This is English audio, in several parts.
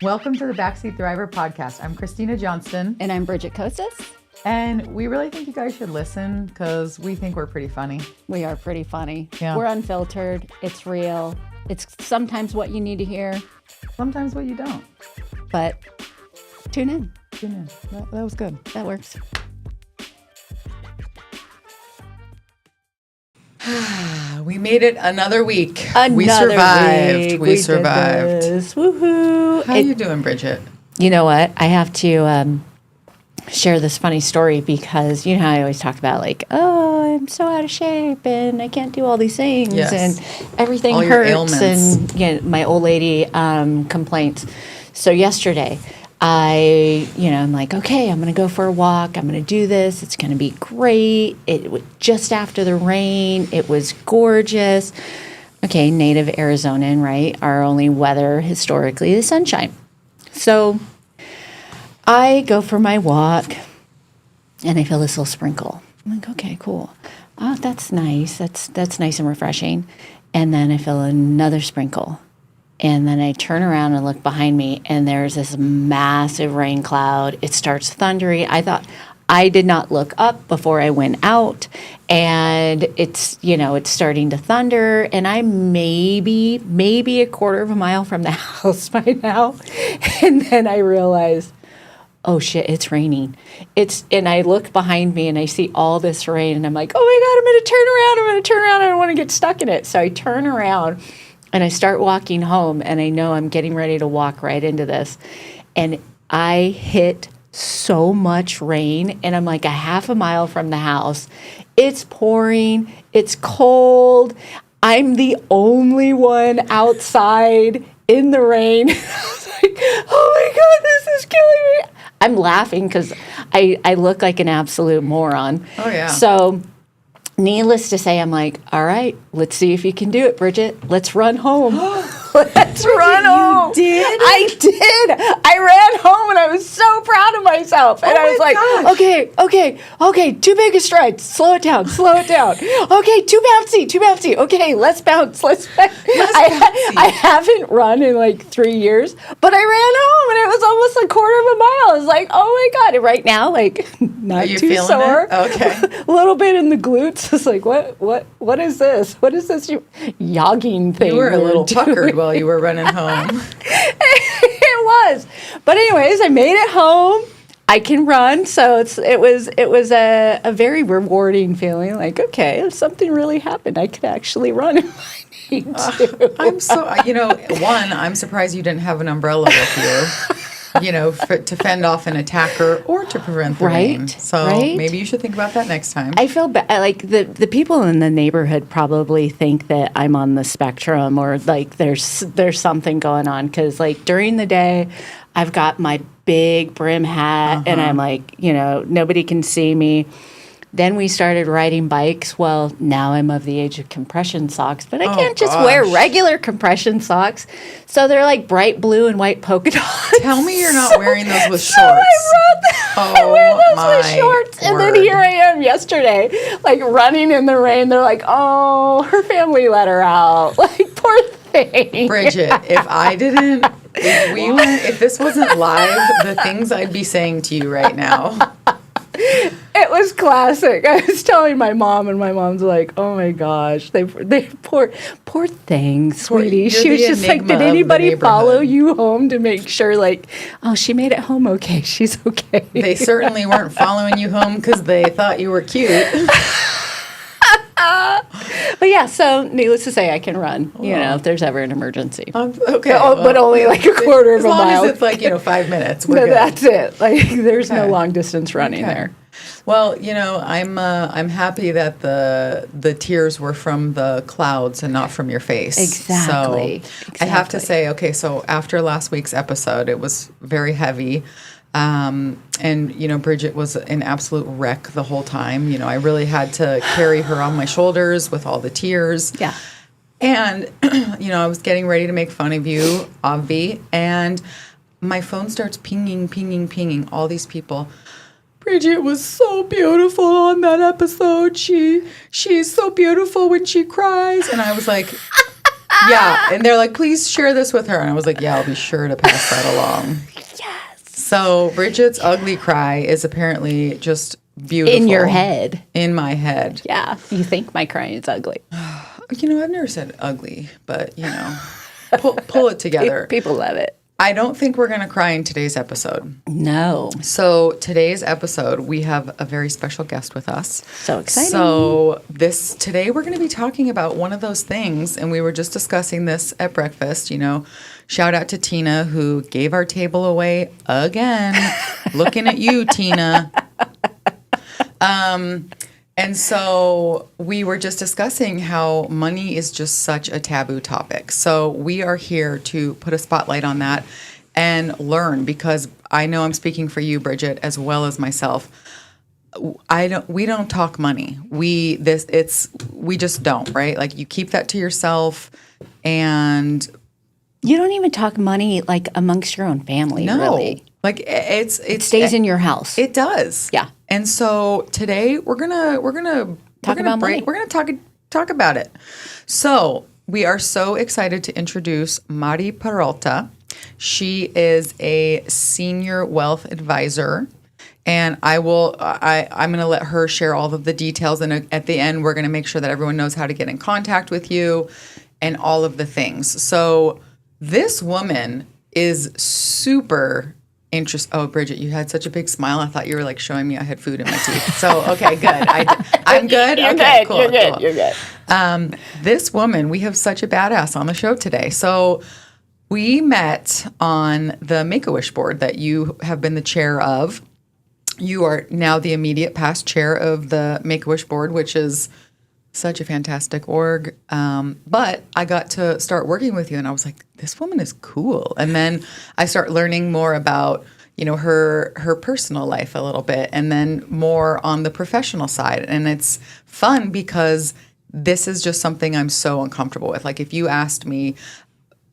Welcome to the Backseat Thriver podcast. I'm Christina Johnston. And I'm Bridget Kostas. And we really think you guys should listen because we think we're pretty funny. We are pretty funny. Yeah. We're unfiltered. It's real. It's sometimes what you need to hear. Sometimes what you don't. But tune in. Tune in. That was good. That works. We made it another week. We survived. We did survived. this. Woohoo. How are you doing, Bridget? You know what? I have to share this funny story because you know how I always talk about like, oh, I'm so out of shape and I can't do all these things and everything all your hurts ailments. and my old lady complaints. So yesterday I'm like, okay, I'm going to go for a walk. I'm going to do this. It's going to be great. It was just after the rain. It was gorgeous. Okay, native Arizonan, right? Our only weather historically is sunshine. So I go for my walk and I feel this little sprinkle. I'm like, okay, cool. Oh, that's nice. That's nice and refreshing. And then I feel another sprinkle. And then I turn around and look behind me, and there's this massive rain cloud. It starts thundering. I did not look up before I went out, and it's starting to thunder, and I'm maybe a quarter of a mile from the house by now. And then I realize, oh shit, it's raining. And I look behind me and I see all this rain, and I'm like, oh my God, I'm going to turn around. I don't want to get stuck in it. So I turn around. And I start walking home, and I know I'm getting ready to walk right into this. And I hit so much rain, and I'm like a half a mile from the house. It's pouring. It's cold. I'm the only one outside in the rain. I was like, oh my God, this is killing me. I'm laughing because I look like an absolute moron. Oh, yeah. So needless to say, I'm like, all right, let's see if you can do it, Bridget. Let's run home. Let's run home. You did? I did. I ran home and I was so proud of myself. And I was like, okay, too big a stride. Slow it down. Okay, too bouncy. Okay, let's bounce. I haven't run in like 3 years, but I ran home and it was almost a quarter of a mile. I was like, oh my God. And right now, like, not too sore. It? Okay. A little bit in the glutes. It's like, what is this? What is this jogging thing? You were a little puckered while you were running home. It was. But anyways, I made it home. I can run, so it was a very rewarding feeling. Like, okay, something really happened. I could actually run if I need to. I'm so, I'm surprised you didn't have an umbrella with you. To fend off an attacker or to prevent the rain. So maybe you should think about that next time. I feel like the people in the neighborhood probably think that I'm on the spectrum or like there's something going on because like during the day I've got my big brim hat and I'm like, nobody can see me. Then we started riding bikes. Well, now I'm of the age of compression socks, but I can't just wear regular compression socks. So they're like bright blue and white polka dots. Tell me you're not wearing those with shorts. I wear those with shorts. And then here I am yesterday, like running in the rain. They're like, oh, her family let her out. Like, poor thing. Bridget, if this wasn't live, the things I'd be saying to you right now. It was classic. I was telling my mom, and my mom's like, "Oh my gosh, they poor thing, sweetie." She was just like, "Did anybody follow you home to make sure, like, oh, she made it home okay? She's okay." They certainly weren't following you home because they thought you were cute. But yeah, so needless to say, I can run. If there's ever an emergency. Okay, but only like a quarter of a mile. As long as it's like 5 minutes. No, that's it. Like there's no long distance running there. Well, I'm happy that the tears were from the clouds and not from your face. Exactly. So I have to say, so after last week's episode, it was very heavy. And Bridget was an absolute wreck the whole time. I really had to carry her on my shoulders with all the tears. Yeah. And, I was getting ready to make fun of you, Obvi, and my phone starts pinging, all these people. Bridget was so beautiful on that episode. She's so beautiful when she cries. And I was like, Yeah, and they're like, please share this with her. And I was like, yeah, I'll be sure to pass that along. Yes. So Bridget's ugly cry is apparently just beautiful. In your head. In my head. Yeah. You think my crying is ugly. You know, I've never said ugly, but, you know, pull it together. People love it. I don't think we're going to cry in today's episode. No. So today's episode, we have a very special guest with us. So exciting. So today we're going to be talking about one of those things, and we were just discussing this at breakfast, you know. Shout out to Tina, who gave our table away again. Looking at you, Tina. And so we were just discussing how money is just such a taboo topic. So we are here to put a spotlight on that and learn, because I know I'm speaking for you, Bridget, as well as myself. We don't talk money. We just don't, right? Like, you keep that to yourself, and you don't even talk money like amongst your own family, really. Like it stays in your house. It does. Yeah. And so today we're gonna talk about money. We're gonna talk about it. So we are so excited to introduce Mari Peralta. She is a senior wealth advisor, and I'm gonna let her share all of the details. And at the end, we're gonna make sure that everyone knows how to get in contact with you and all of the things. So this woman is super interesting. Oh, Bridget, you had such a big smile. I thought you were like showing me I had food in my teeth. So, okay, good. I'm good. You're okay, good. cool. You're good. Cool. You're good. This woman, we have such a badass on the show today. So we met on the Make-A-Wish board that you have been the chair of. You are now the immediate past chair of the Make-A-Wish board, which is such a fantastic org. But I got to start working with you, and I was like, this woman is cool. And then I start learning more about, you know, her personal life a little bit, and then more on the professional side. And it's fun because this is just something I'm so uncomfortable with. Like, if you asked me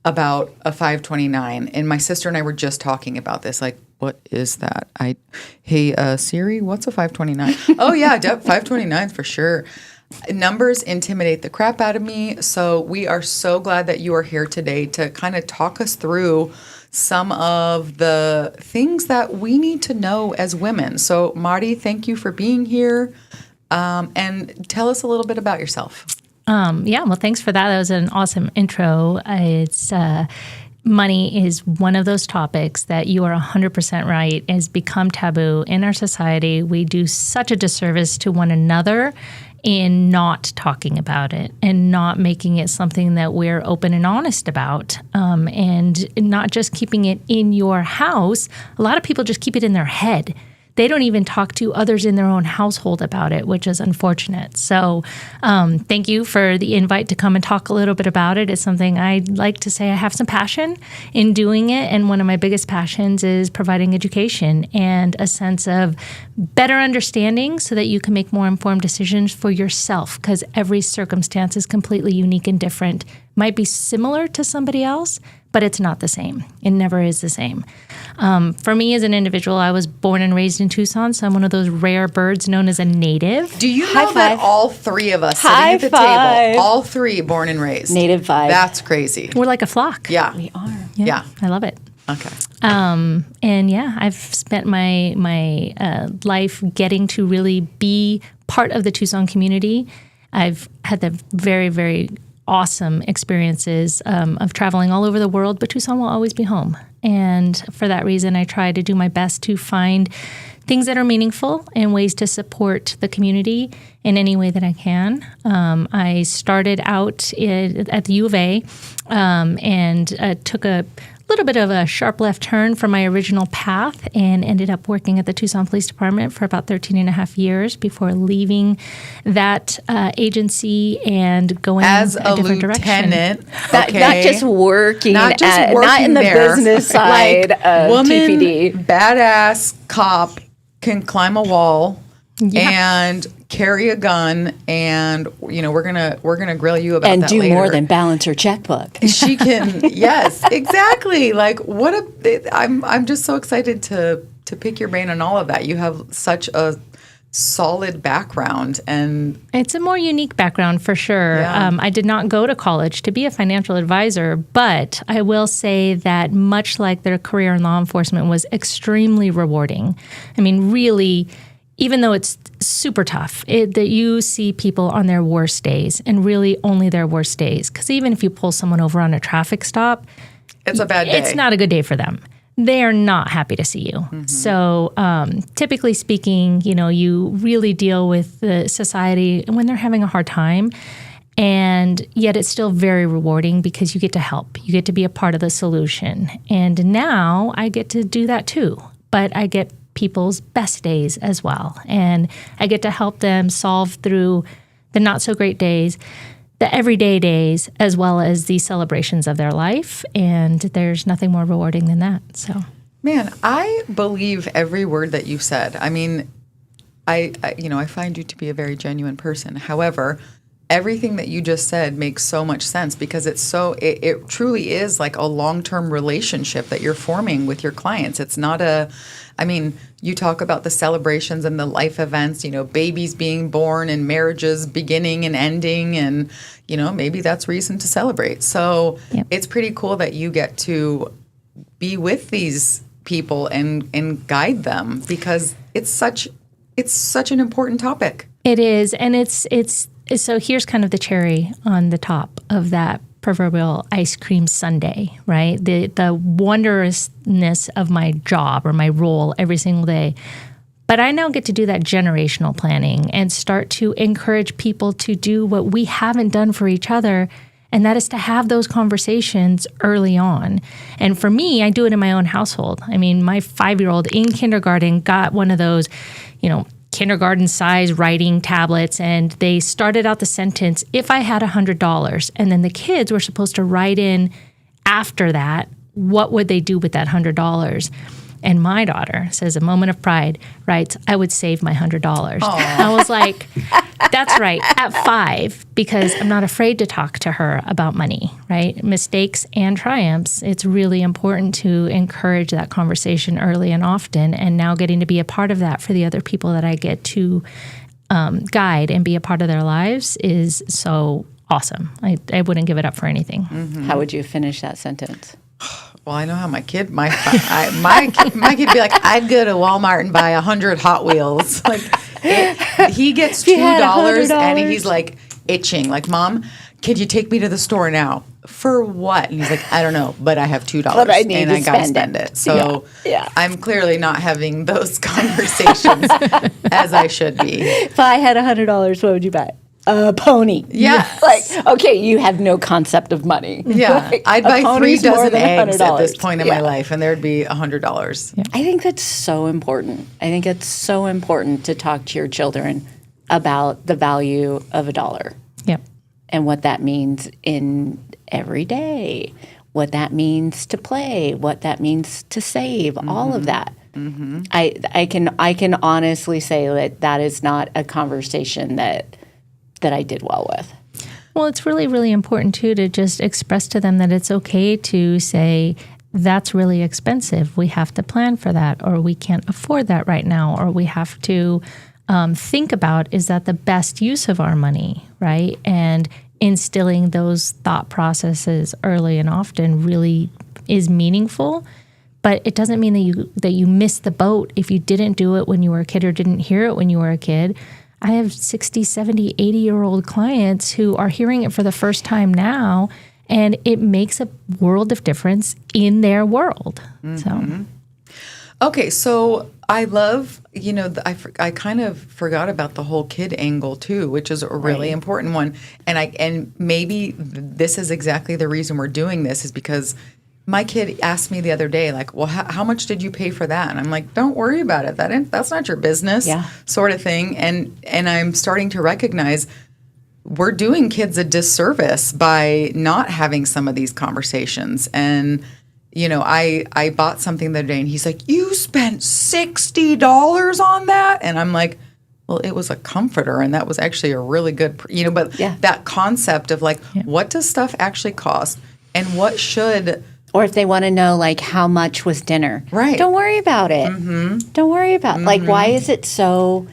about a 529, and my sister and I were just talking about this, like, what is that? Hey, Siri, what's a 529? Oh, yeah, 529 for sure. Numbers intimidate the crap out of me. So we are so glad that you are here today to kind of talk us through some of the things that we need to know as women. So Mari, thank you for being here. And tell us a little bit about yourself. Well, thanks for that. That was an awesome intro. Money is one of those topics that you are 100% right has become taboo in our society. We do such a disservice to one another in not talking about it and not making it something that we're open and honest about, and not just keeping it in your house. A lot of people just keep it in their head. They don't even talk to others in their own household about it, which is unfortunate. So thank you for the invite to come and talk a little bit about it. It's something I'd like to say I have some passion in doing it. And one of my biggest passions is providing education and a sense of better understanding so that you can make more informed decisions for yourself, because every circumstance is completely unique and different. Might be similar to somebody else, but it's not the same. It never is the same. For me as an individual, I was born and raised in Tucson, so I'm one of those rare birds known as a native. Do you know that all three of us sitting at the table, all three born and raised? Native vibe. That's crazy. We're like a flock. Yeah. We are. Yeah. I love it. Okay. And yeah, I've spent my life getting to really be part of the Tucson community. I've had the very, very awesome experiences of traveling all over the world, but Tucson will always be home. And for that reason, I try to do my best to find things that are meaningful and ways to support the community in any way that I can. I started out at the U of A and took a little bit of a sharp left turn from my original path and ended up working at the Tucson Police Department for about 13 and a half years before leaving that agency and going as a different lieutenant, direction. Not just working, not in the there. business side like, of woman, TPD. Badass cop can climb a wall and carry a gun, and you know we're gonna grill you about and that do later. more than balance her checkbook. She can, yes, exactly. Like I'm just so excited to pick your brain on all of that. You have such a solid background, and it's a more unique background for sure. Yeah. I did not go to college to be a financial advisor, but I will say that much like their career in law enforcement was extremely rewarding. I mean, really, even though it's super tough, that you see people on their worst days, and really only their worst days. Because even if you pull someone over on a traffic stop, it's a bad day. It's not a good day for them. They are not happy to see you. Mm-hmm. So typically speaking, you really deal with the society when they're having a hard time. And yet it's still very rewarding because you get to help. You get to be a part of the solution. And now I get to do that too. But I get people's best days as well. And I get to help them solve through the not so great days, the everyday days, as well as the celebrations of their life. And there's nothing more rewarding than that. So, man, I believe every word that you said. I mean, I find you to be a very genuine person. However, everything that you just said makes so much sense because it truly is like a long-term relationship that you're forming with your clients. It's not you talk about the celebrations and the life events, babies being born and marriages beginning and ending, and, maybe that's reason to celebrate. So It's pretty cool that you get to be with these people and guide them because it's such an important topic. It is. And so here's kind of the cherry on the top of that proverbial ice cream sundae, right? The wondrousness of my job or my role every single day. But I now get to do that generational planning and start to encourage people to do what we haven't done for each other, and that is to have those conversations early on. And for me, I do it in my own household. I mean, my 5-year-old in kindergarten got one of those, kindergarten size writing tablets, and they started out the sentence, if I had $100, and then the kids were supposed to write in after that, what would they do with that $100? And my daughter says, a moment of pride, writes, I would save my $100. I was like, that's right, at 5, because I'm not afraid to talk to her about money, right? Mistakes and triumphs. It's really important to encourage that conversation early and often. And now getting to be a part of that for the other people that I get to guide and be a part of their lives is so awesome. I wouldn't give it up for anything. Mm-hmm. How would you finish that sentence? Well, I know how my kid would be like, I'd go to Walmart and buy 100 Hot Wheels. Like, he gets $2 and he's like itching. Like, Mom, could you take me to the store now? For what? And he's like, I don't know, but I have $2 but I need and to I gotta spend it. So yeah. I'm clearly not having those conversations as I should be. If I had $100, what would you buy? A pony. Yeah. Okay, you have no concept of money. Yeah. Like, I'd buy 3 dozen eggs at this point in yeah. my life, and there'd be $100. Yeah. I think that's so important. I think it's so important to talk to your children about the value of $1. Yep. And what that means in every day, what that means to play, what that means to save, all of that. Mm-hmm. I can honestly say that is not a conversation that I did well with. Well, it's really, really important, too, to just express to them that it's okay to say, that's really expensive. We have to plan for that, or we can't afford that right now, or we have to think about, is that the best use of our money, right? And instilling those thought processes early and often really is meaningful. But it doesn't mean that you missed the boat if you didn't do it when you were a kid or didn't hear it when you were a kid. I have 60, 70, 80-year-old clients who are hearing it for the first time now, and it makes a world of difference in their world. Mm-hmm. Okay, so I love, I kind of forgot about the whole kid angle too, which is a really important one. And maybe this is exactly the reason we're doing this is because my kid asked me the other day, like, well, how much did you pay for that? And I'm like, don't worry about it. That's not your business, sort of thing. And I'm starting to recognize we're doing kids a disservice by not having some of these conversations. And, I bought something the other day, and he's like, you spent $60 on that? And I'm like, well, it was a comforter, and that was actually a really good, but that concept of like, what does stuff actually cost? And what should Or if they want to know, like, how much was dinner. Right. Don't worry about it. Don't worry about like, why is it so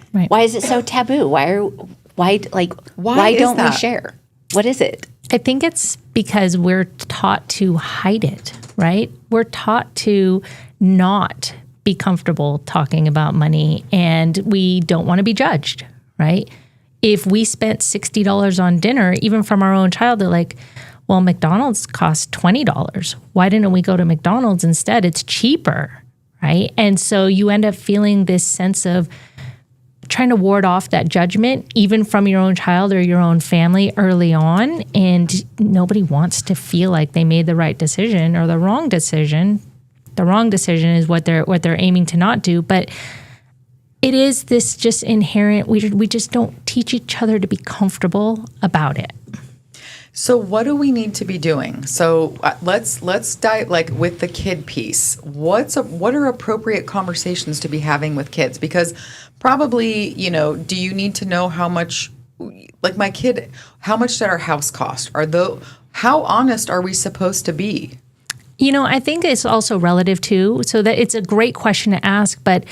taboo? Why don't we share? What is it? I think it's because we're taught to hide it, right? We're taught to not be comfortable talking about money, and we don't want to be judged, right? If we spent $60 on dinner, even from our own child, they're like, well, McDonald's costs $20. Why didn't we go to McDonald's instead? It's cheaper, right? And so you end up feeling this sense of trying to ward off that judgment, even from your own child or your own family early on. And nobody wants to feel like they made the right decision or the wrong decision. The wrong decision is what they're aiming to not do. But it is this just inherent, we just don't teach each other to be comfortable about it. So what do we need to be doing? So let's dive like with the kid piece. What are appropriate conversations to be having with kids? Because probably, do you need to know how much, like my kid, how much did our house cost? How honest are we supposed to be? I think it's also relative too. So that it's a great question to ask, but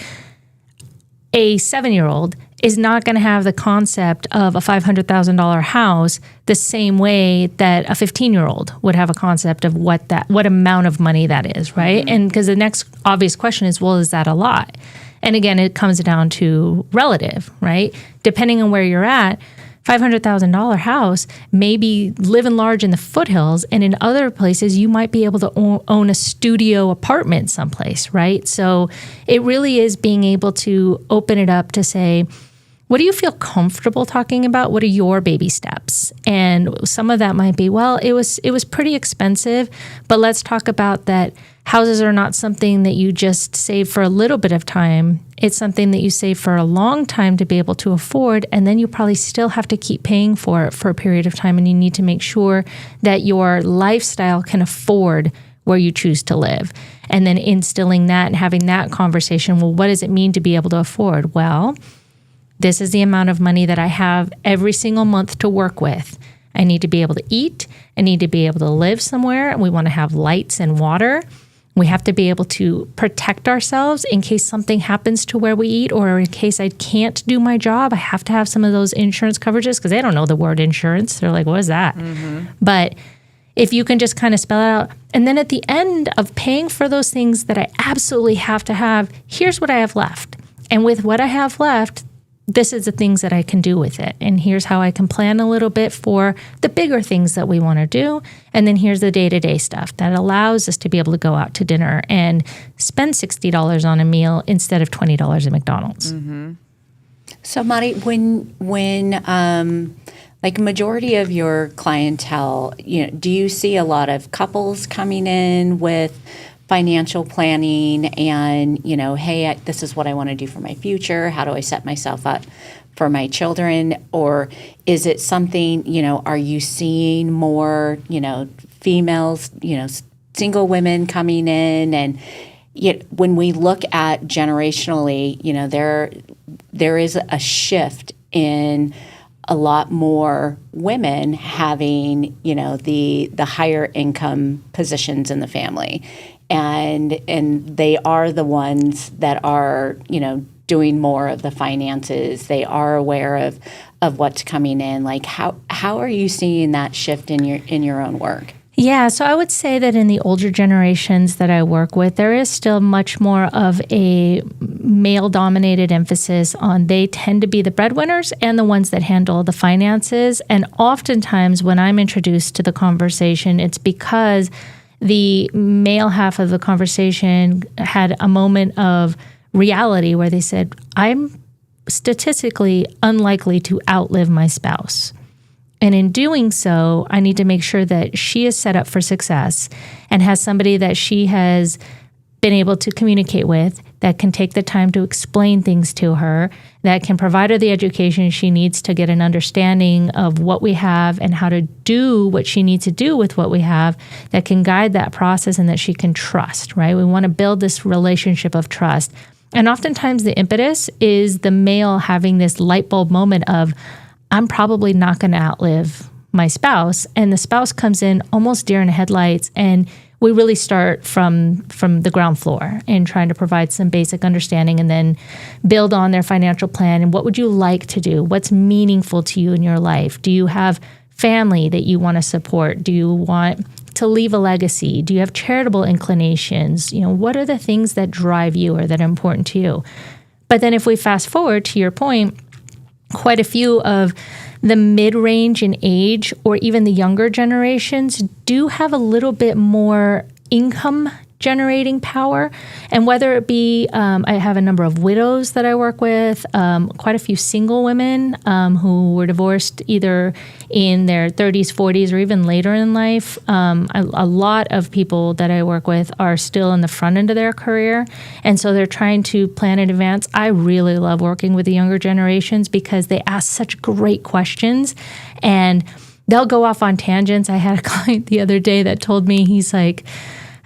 a 7-year-old is not going to have the concept of a $500,000 house the same way that a 15-year-old would have a concept of what amount of money that is, right? And because the next obvious question is, well, is that a lot? And again, it comes down to relative, right? Depending on where you're at, $500,000 house may be living large in the foothills, and in other places you might be able to own a studio apartment someplace, right? So it really is being able to open it up to say, what do you feel comfortable talking about? What are your baby steps? And some of that might be, well, it was pretty expensive, but let's talk about that houses are not something that you just save for a little bit of time. It's something that you save for a long time to be able to afford, and then you probably still have to keep paying for it for a period of time, and you need to make sure that your lifestyle can afford where you choose to live. And then instilling that and having that conversation, well, what does it mean to be able to afford? Well, this is the amount of money that I have every single month to work with. I need to be able to eat. I need to be able to live somewhere. We want to have lights and water. We have to be able to protect ourselves in case something happens to where we eat, or in case I can't do my job. I have to have some of those insurance coverages because they don't know the word insurance. They're like, what is that? But if you can just kind of spell it out. And then at the end of paying for those things that I absolutely have to have, here's what I have left. And with what I have left, this is the things that I can do with it. And here's how I can plan a little bit for the bigger things that we want to do. And then here's the day-to-day stuff that allows us to be able to go out to dinner and spend $60 on a meal instead of $20 at McDonald's. So Mari, when like majority of your clientele, do you see a lot of couples coming in with financial planning and, hey, this is what I want to do for my future. How do I set myself up for my children? Or is it something, are you seeing more, females, single women coming in? And yet when we look at generationally, there is a shift in a lot more women having, the higher income positions in the family. And they are the ones that are, doing more of the finances. They are aware of what's coming in. Like how are you seeing that shift in your own work? Yeah, so I would say that in the older generations that I work with, there is still much more of a male-dominated emphasis on they tend to be the breadwinners and the ones that handle the finances. And oftentimes when I'm introduced to the conversation, it's because the male half of the conversation had a moment of reality where they said, I'm statistically unlikely to outlive my spouse. And in doing so, I need to make sure that she is set up for success and has somebody that she has been able to communicate with that can take the time to explain things to her, that can provide her the education she needs to get an understanding of what we have and how to do what she needs to do with what we have, that can guide that process and that she can trust, right? We want to build this relationship of trust. And oftentimes the impetus is the male having this light bulb moment of, I'm probably not going to outlive my spouse, and the spouse comes in almost deer in the headlights, and we really start from the ground floor and trying to provide some basic understanding and then build on their financial plan. And what would you like to do? What's meaningful to you in your life? Do you have family that you want to support? Do you want to leave a legacy? Do you have charitable inclinations? What are the things that drive you or that are important to you? But then if we fast forward to your point, quite a few of the mid-range in age or even the younger generations do have a little bit more income generating power. And whether it be, I have a number of widows that I work with, quite a few single women who were divorced either in their 30s, 40s, or even later in life. A lot of people that I work with are still in the front end of their career. And so they're trying to plan in advance. I really love working with the younger generations because they ask such great questions and they'll go off on tangents. I had a client the other day that told me, he's like,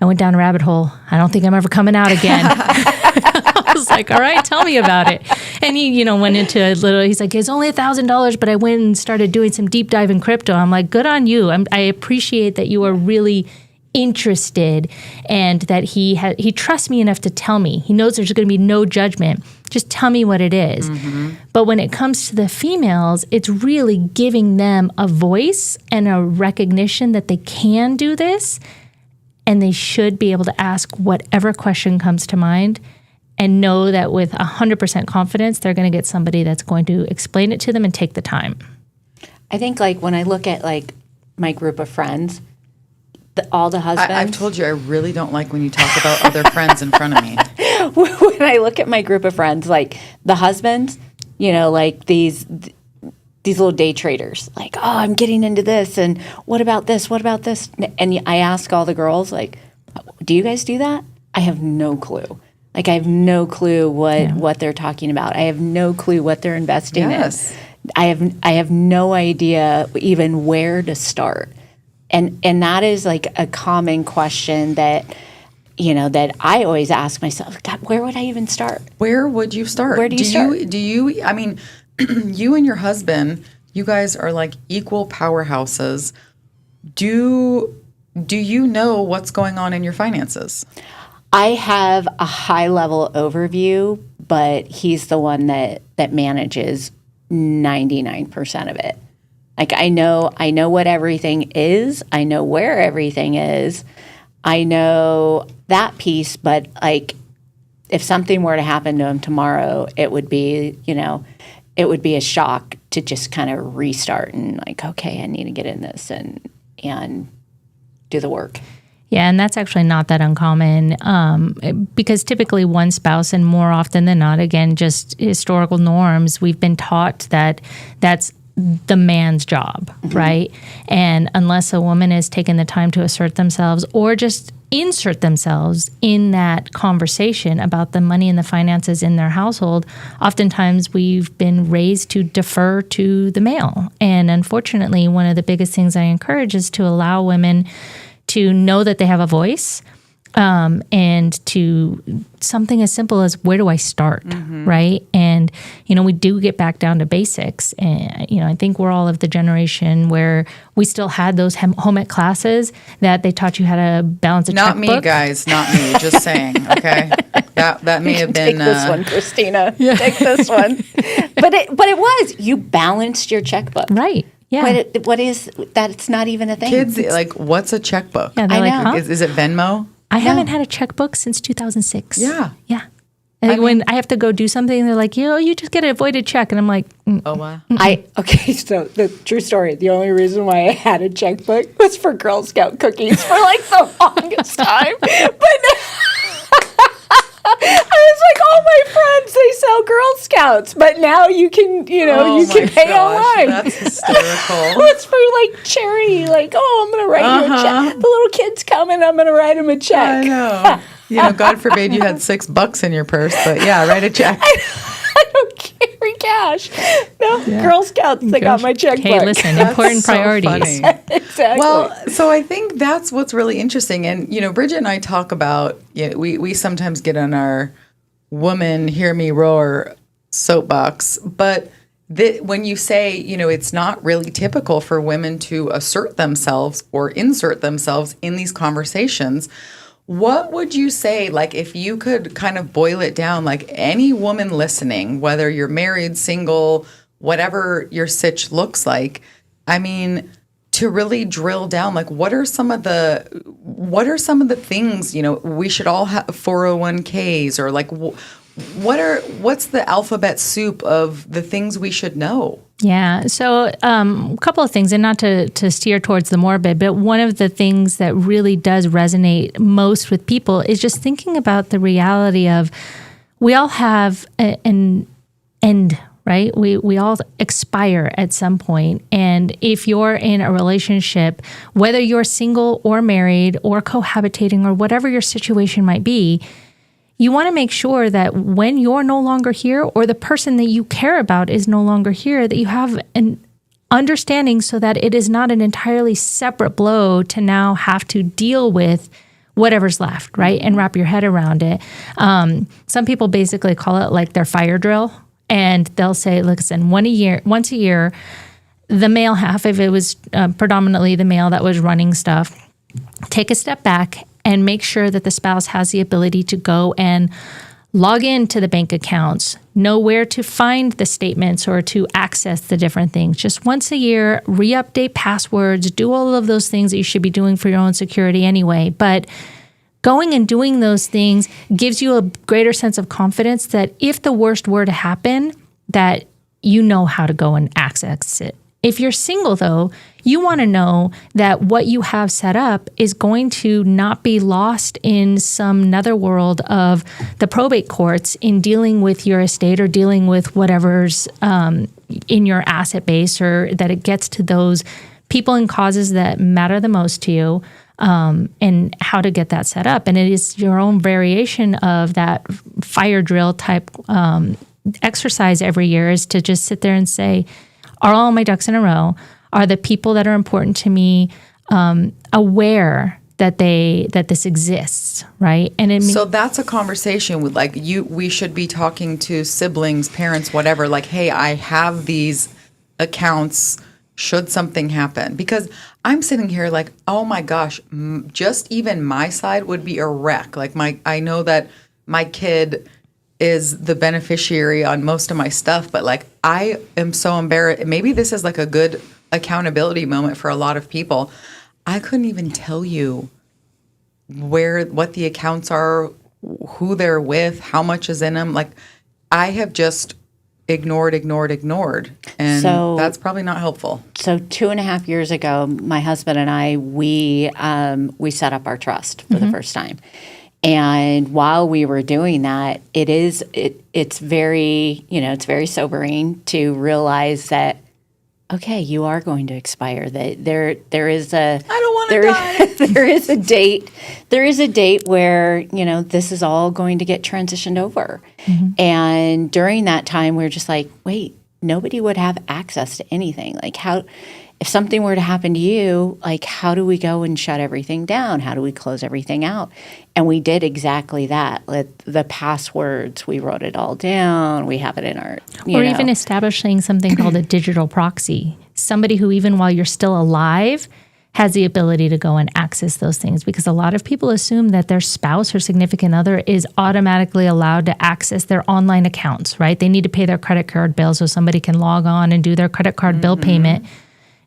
I went down a rabbit hole. I don't think I'm ever coming out again. I was like, all right, tell me about it. And he, went into a little, he's like, it's only $1,000, but I went and started doing some deep dive in crypto. I'm like, good on you. I appreciate that you are really interested and that he trusts me enough to tell me. He knows there's going to be no judgment. Just tell me what it is. Mm-hmm. But when it comes to the females, it's really giving them a voice and a recognition that they can do this. And they should be able to ask whatever question comes to mind and know that with 100% confidence, they're going to get somebody that's going to explain it to them and take the time. I think when I look at my group of friends, all the husbands. I've told you I really don't like when you talk about other friends in front of me. When I look at my group of friends, the husbands, these little day traders, I'm getting into this, and what about this? What about this? And I ask all the girls, do you guys do that? I have no clue. I have no clue what they're talking about. I have no clue what they're investing in. I have no idea even where to start. And that is a common question that that I always ask myself, God, where would I even start? Where would you start? Where do you start? Do you, I mean, you and your husband, you guys are equal powerhouses. Do you know what's going on in your finances? I have a high level overview, but he's the one that manages 99% of it. I know what everything is. I know where everything is. I know that piece, but if something were to happen to him tomorrow, it would be, it would be a shock to just kind of restart and okay, I need to get in this and do the work. Yeah, and that's actually not that uncommon because typically one spouse, and more often than not, again, just historical norms, we've been taught that that's the man's job, mm-hmm. right? And unless a woman is taking the time to assert themselves or just insert themselves in that conversation about the money and the finances in their household, oftentimes we've been raised to defer to the male. And unfortunately, one of the biggest things I encourage is to allow women to know that they have a voice, and to something as simple as where do I start, mm-hmm. right? And, we do get back down to basics. And, I think we're all of the generation where we still had those home ec classes that they taught you how to balance a checkbook. Not me, guys. Not me. Just saying, okay? That may have been... Take this one, Christina. Yeah. Take this one. But it was. You balanced your checkbook. Right. Yeah. What is that? It's not even a thing. Kids, what's a checkbook? Yeah, they're I know. Huh? Is it Venmo? I haven't had a checkbook since 2006. Yeah. Yeah. And when I have to go do something, they're like, you just get a voided check. And I'm like, oh, wow. So the true story, the only reason why I had a checkbook was for Girl Scout cookies for the longest time. But I was like, all my friends, they sell Girl Scouts, but now you can, you can pay online. That's hysterical. It's for charity, I'm going to write you a check. The little kids come and I'm going to write them a check. I know. God forbid you had $6 in your purse, but yeah, write a check. I don't carry cash. No, yeah. Girl Scouts, they got my checkbook. Hey, listen, important priorities. Funny. Exactly. Well, so I think that's what's really interesting. And, Bridget and I talk about, we sometimes get on our woman, hear me roar soapbox, but when you say, it's not really typical for women to assert themselves or insert themselves in these conversations, what would you say, like, if you could kind of boil it down, like any woman listening, whether you're married, single, whatever your sitch looks like, I mean, to really drill down, like, what are some of the things, we should all have 401ks, or like, what's the alphabet soup of the things we should know? Yeah. So a couple of things, and not to steer towards the morbid, but one of the things that really does resonate most with people is just thinking about the reality of we all have an end, right? We all expire at some point. And if you're in a relationship, whether you're single or married or cohabitating or whatever your situation might be, you want to make sure that when you're no longer here, or the person that you care about is no longer here, that you have an understanding so that it is not an entirely separate blow to now have to deal with whatever's left, right? And wrap your head around it. Some people basically call it like their fire drill. And they'll say, listen, once a year, the male half, if it was predominantly the male that was running stuff, take a step back and make sure that the spouse has the ability to go and log into the bank accounts, know where to find the statements or to access the different things. Just once a year, re-update passwords, do all of those things that you should be doing for your own security anyway. But going and doing those things gives you a greater sense of confidence that if the worst were to happen, that you know how to go and access it. If you're single, though, you want to know that what you have set up is going to not be lost in some netherworld of the probate courts in dealing with your estate or dealing with whatever's in your asset base, or that it gets to those people and causes that matter the most to you, and how to get that set up. And it is your own variation of that fire drill type exercise every year, is to just sit there and say, are all my ducks in a row? Are the people that are important to me aware that this exists, right? And so that's a conversation with, like, we should be talking to siblings, parents, whatever, like, hey, I have these accounts, should something happen? Because I'm sitting here like, oh my gosh, just even my side would be a wreck. Like, I know that my kid is the beneficiary on most of my stuff, but like, I am so embarrassed. Maybe this is like a good accountability moment for a lot of people. I couldn't even tell you what the accounts are, who they're with, how much is in them. Like, I have just ignored. And so, that's probably not helpful. So 2.5 years ago, my husband and I, we set up our trust for the first time. And while we were doing that, it's very, it's very sobering to realize that, okay, you are going to expire. That there is a, I don't want to die. There is a date. There is a date where, this is all going to get transitioned over. Mm-hmm. And during that time, we were just like, wait, nobody would have access to anything. Like, how, if something were to happen to you, like, how do we go and shut everything down? How do we close everything out? And we did exactly that. The passwords, we wrote it all down. We have it in our, even establishing something called a digital proxy. Somebody who, even while you're still alive, has the ability to go and access those things. Because a lot of people assume that their spouse or significant other is automatically allowed to access their online accounts, right? They need to pay their credit card bill so somebody can log on and do their credit card bill payment.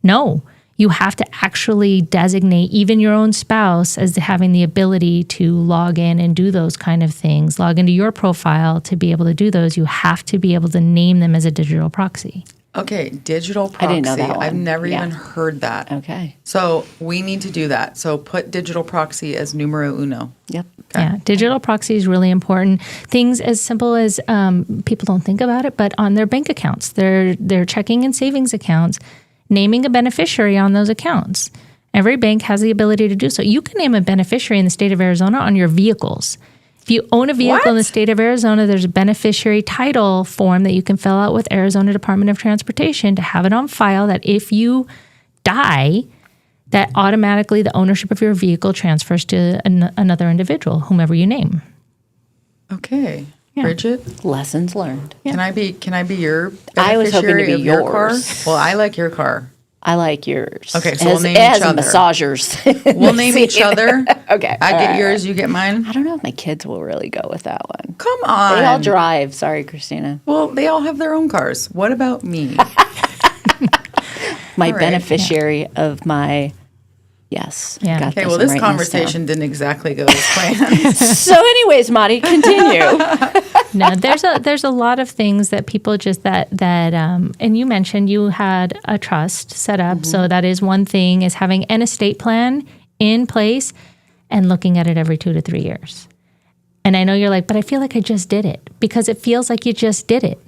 No, you have to actually designate even your own spouse as having the ability to log in and do those kind of things, log into your profile to be able to do those. You have to be able to name them as a digital proxy. Okay, digital proxy. I didn't know that one. I've never even heard that. Okay. So we need to do that. So put digital proxy as numero uno. Yep. Okay. Yeah, digital proxy is really important. Things as simple as people don't think about it, but on their bank accounts, their checking and savings accounts, naming a beneficiary on those accounts. Every bank has the ability to do so. You can name a beneficiary in the state of Arizona on your vehicles. If you own a vehicle in the state of Arizona, there's a beneficiary title form that you can fill out with Arizona Department of Transportation to have it on file that if you die, that automatically the ownership of your vehicle transfers to another individual, whomever you name. Okay. Bridget? Lessons learned. Can I be your I was hoping to beneficiary be of your car? yours. Well, I like your car. I like yours. Okay, so we'll name each other. Massagers. We'll name each other. Okay. I get yours, you get mine. I don't know if my kids will really go with that one. Come on. They all drive. Sorry, Christina. Well, they all have their own cars. What about me? My right. beneficiary of my... Yes. Yeah. got Okay, this. well, I'm this writing conversation didn't exactly go as planned. So anyways, Mari, continue. No, there's a lot of things that people just that and you mentioned you had a trust set up. So that is one thing, is having an estate plan in place and looking at it every 2 to 3 years. And I know you're like, but I feel like I just did it, because it feels like you just did it.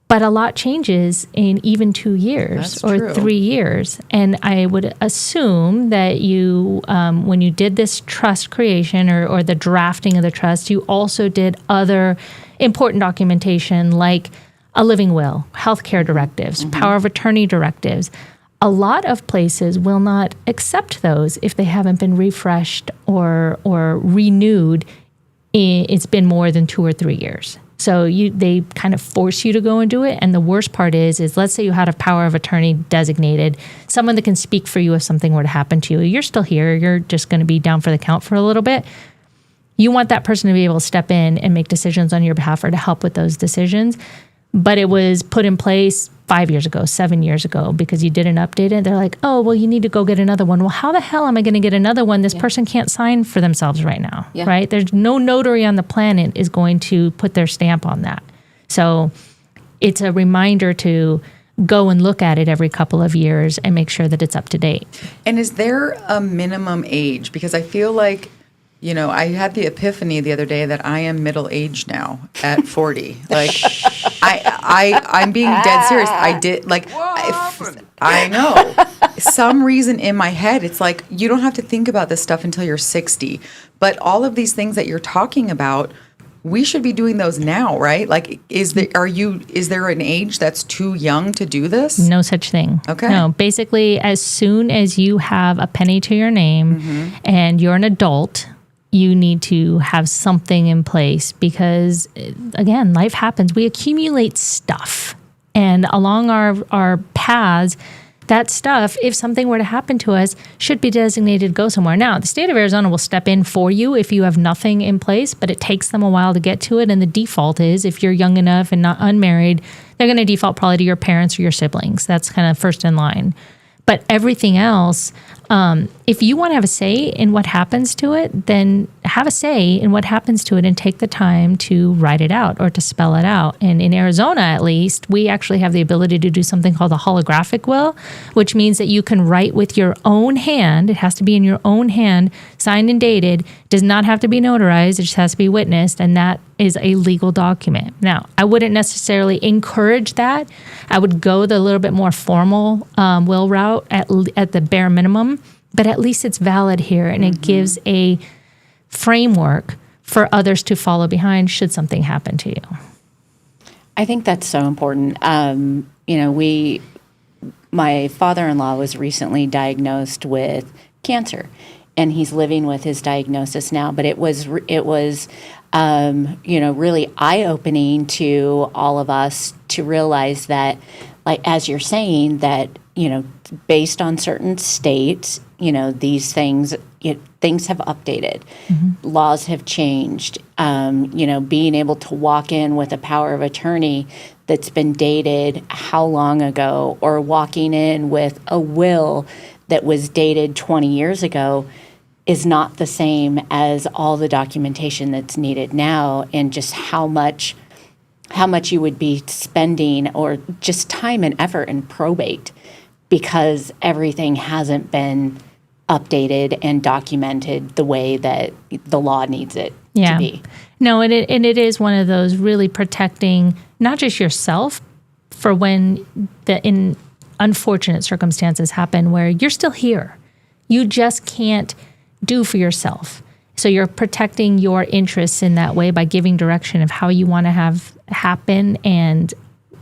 But a lot changes in even 2 years That's or true. 3 years. And I would assume that you, when you did this trust creation or the drafting of the trust, you also did other important documentation like a living will, healthcare directives, power of attorney directives. A lot of places will not accept those if they haven't been refreshed or renewed. It's been more than 2 or 3 years. So they kind of force you to go and do it. And the worst part is let's say you had a power of attorney designated, someone that can speak for you if something were to happen to you. You're still here. You're just going to be down for the count for a little bit. You want that person to be able to step in and make decisions on your behalf or to help with those decisions. But it was put in place 5 years ago, 7 years ago, because you didn't update it. They're like, oh, well, you need to go get another one. Well, how the hell am I going to get another one? This person can't sign for themselves right now, right? There's no notary on the planet is going to put their stamp on that. So it's a reminder to go and look at it every couple of years and make sure that it's up to date. And is there a minimum age? Because I feel like, I had the epiphany the other day that I am middle-aged now at 40. Like, I'm being dead serious. I did, like, I know. Some reason in my head, it's like, you don't have to think about this stuff until you're 60. But all of these things that you're talking about, we should be doing those now, right? Like, is there an age that's too young to do this? No such thing. Okay. No, basically, as soon as you have a penny to your name and you're an adult, you need to have something in place because, again, life happens. We accumulate stuff. And along our paths, that stuff, if something were to happen to us, should be designated to go somewhere. Now, the state of Arizona will step in for you if you have nothing in place, but it takes them a while to get to it. And the default is, if you're young enough and not unmarried, they're going to default probably to your parents or your siblings. That's kind of first in line. But everything else, if you want to have a say in what happens to it, then have a say in what happens to it and take the time to write it out or to spell it out. And in Arizona, at least, we actually have the ability to do something called a holographic will, which means that you can write with your own hand. It has to be in your own hand, signed and dated. Does not have to be notarized. It just has to be witnessed. And that is a legal document. Now, I wouldn't necessarily encourage that. I would go the little bit more formal will route at the bare minimum, but at least it's valid here and it gives a framework for others to follow behind should something happen to you. I think that's so important. My father-in-law was recently diagnosed with cancer, and he's living with his diagnosis now. But it was really eye-opening to all of us to realize that, like as you're saying, that based on certain states, these things have updated, laws have changed. Being able to walk in with a power of attorney that's been dated how long ago, or walking in with a will that was dated 20 years ago, is not the same as all the documentation that's needed now, and just how much you would be spending, or just time and effort and probate, because everything hasn't been updated and documented the way that the law needs it to be. No, and it is one of those really protecting not just yourself for when in unfortunate circumstances happen where you're still here. You just can't do for yourself. So you're protecting your interests in that way by giving direction of how you want to have happen and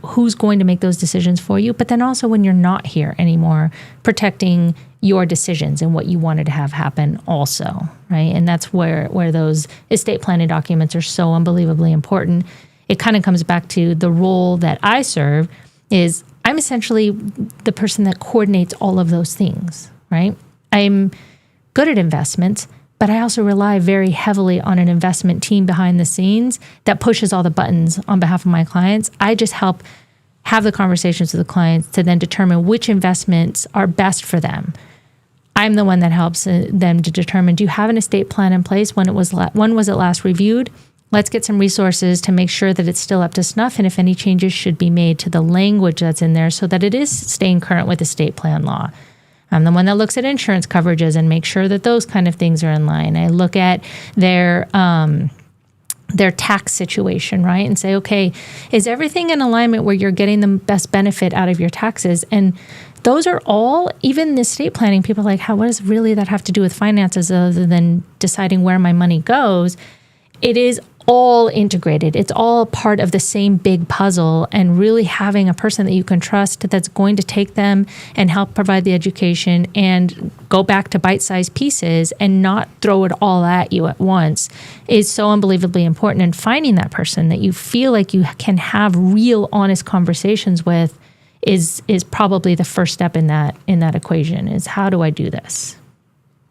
who's going to make those decisions for you. But then also when you're not here anymore, protecting your decisions and what you wanted to have happen also, right? And that's where those estate planning documents are so unbelievably important. it kind of comes back to the role that I serve is I'm essentially the person that coordinates all of those things, right? I'm good at investments, but I also rely very heavily on an investment team behind the scenes that pushes all the buttons on behalf of my clients. I just help have the conversations with the clients to then determine which investments are best for them. I'm the one that helps them to determine, do you have an estate plan in place? When was it last reviewed? Let's get some resources to make sure that it's still up to snuff, and if any changes should be made to the language that's in there so that it is staying current with estate plan law. I'm the one that looks at insurance coverages and makes sure that those kind of things are in line. I look at their tax situation, right? And say, okay, is everything in alignment where you're getting the best benefit out of your taxes? And those are all, even the estate planning, people are like, what does really that have to do with finances other than deciding where my money goes? It is all integrated. It's all part of the same big puzzle, and really having a person that you can trust that's going to take them and help provide the education and go back to bite-sized pieces and not throw it all at you at once is so unbelievably important. And finding that person that you feel like you can have real, honest conversations with is probably the first step in that equation, is how do I do this?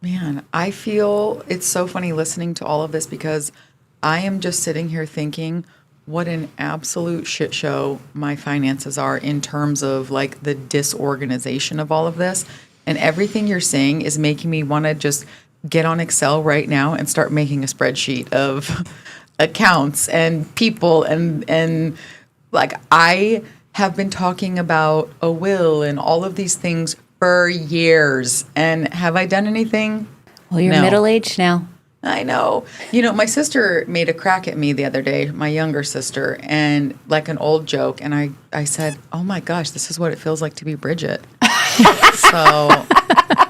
Man, I feel it's so funny listening to all of this, because I am just sitting here thinking what an absolute shit show my finances are in terms of like the disorganization of all of this. And everything you're saying is making me want to just get on Excel right now and start making a spreadsheet of accounts and people. And like, I have been talking about a will and all of these things for years. And have I done anything? Well, you're No. middle-aged now. I know. You know, my sister made a crack at me the other day, my younger sister, and like an old joke. And I said, oh my gosh, this is what it feels like to be Bridget. So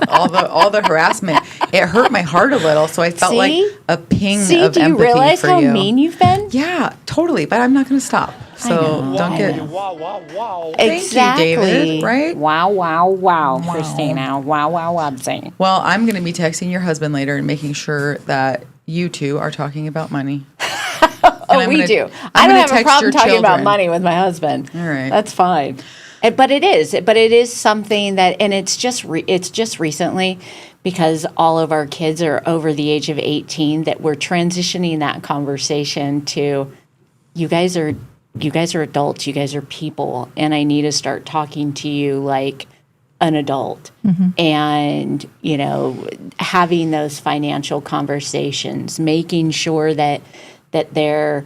all the harassment, it hurt my heart a little. So I felt like a ping of empathy for you. Do you realize how mean you've been? Yeah, totally. But I'm not going to stop. So don't get. Exactly. Thank you, David, right? Wow, Christina. Wow. Well, I'm going to be texting your husband later and making sure that you two are talking about money. We do. I don't have a problem talking about money with my husband. All right. That's fine. But it is something that, and it's just recently, because all of our kids are over the age of 18, that we're transitioning that conversation to, you guys are adults, you guys are people, and I need to start talking to you like an adult. And, you know, having those financial conversations, making sure that they're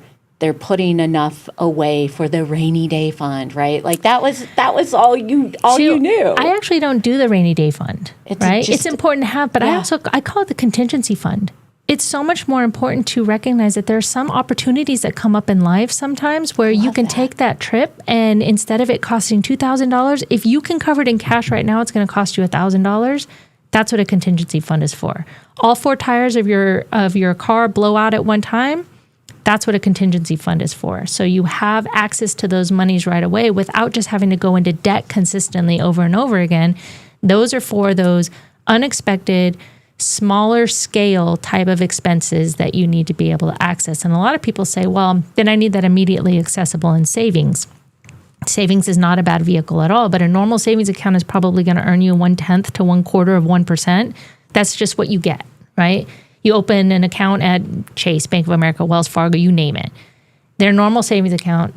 putting enough away for the rainy day fund, right? Like that was all you knew. I actually don't do the rainy day fund, right? It's important to have, but I call it the contingency fund. It's so much more important to recognize that there are some opportunities that come up in life sometimes where you can take that trip, and instead of it costing $2,000, if you can cover it in cash right now, it's going to cost you $1,000. That's what a contingency fund is for. All 4 tires of your car blow out at one time. That's what a contingency fund is for. So you have access to those monies right away without just having to go into debt consistently over and over again. Those are for those unexpected, smaller scale type of expenses that you need to be able to access. And a lot of people say, well, then I need that immediately accessible in savings. Savings is not a bad vehicle at all, but a normal savings account is probably going to earn you 1/10 to 1/4 of 1%. That's just what you get, right? You open an account at Chase, Bank of America, Wells Fargo, you name it. Their normal savings account,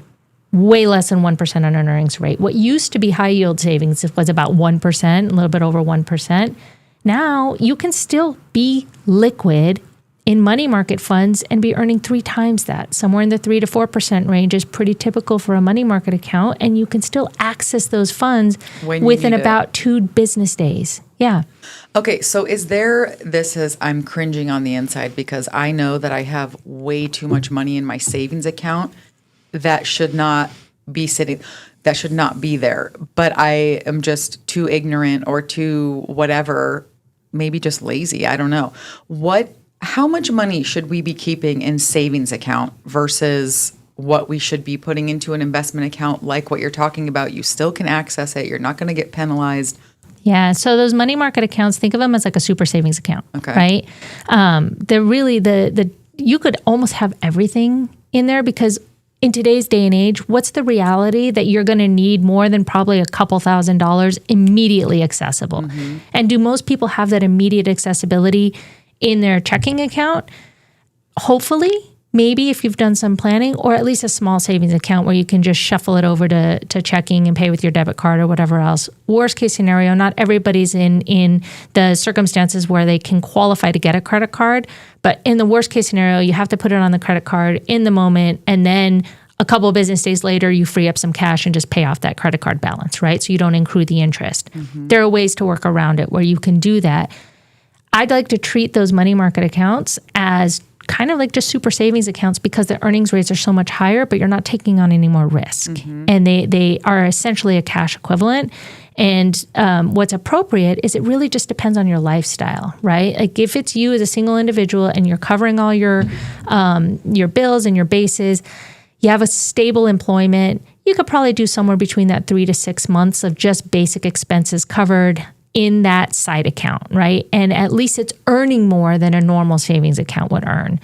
way less than 1% on an earnings rate. What used to be high yield savings was about 1%, a little bit over 1%. Now you can still be liquid in money market funds and be earning 3 times that. Somewhere in the 3 to 4% range is pretty typical for a money market account, and you can still access those funds within about 2 business days. Yeah. Okay, so I'm cringing on the inside because I know that I have way too much money in my savings account that should not be sitting, that should not be there. But I am just too ignorant or too whatever, maybe just lazy. I don't know. How much money should we be keeping in savings account versus what we should be putting into an investment account like what you're talking about? You still can access it. You're not going to get penalized. Yeah. So those money market accounts, think of them as like a super savings account, okay, right? They're really you could almost have everything in there because in today's day and age, what's the reality that you're going to need more than probably a couple $1,000s immediately accessible? And do most people have that immediate accessibility in their checking account? Hopefully, maybe if you've done some planning, or at least a small savings account where you can just shuffle it over to checking and pay with your debit card or whatever else. Worst case scenario, not everybody's in the circumstances where they can qualify to get a credit card. But in the worst case scenario, you have to put it on the credit card in the moment, and then a couple of business days later, you free up some cash and just pay off that credit card balance, right? So you don't accrue the interest. There are ways to work around it where you can do that. I'd like to treat those money market accounts as kind of like just super savings accounts, because the earnings rates are so much higher, but you're not taking on any more risk. And they are essentially a cash equivalent. And what's appropriate is it really just depends on your lifestyle, right? Like if it's you as a single individual and you're covering all your bills and your bases, you have a stable employment, you could probably do somewhere between that 3 to 6 months of just basic expenses covered in that side account, right? And at least it's earning more than a normal savings account would earn.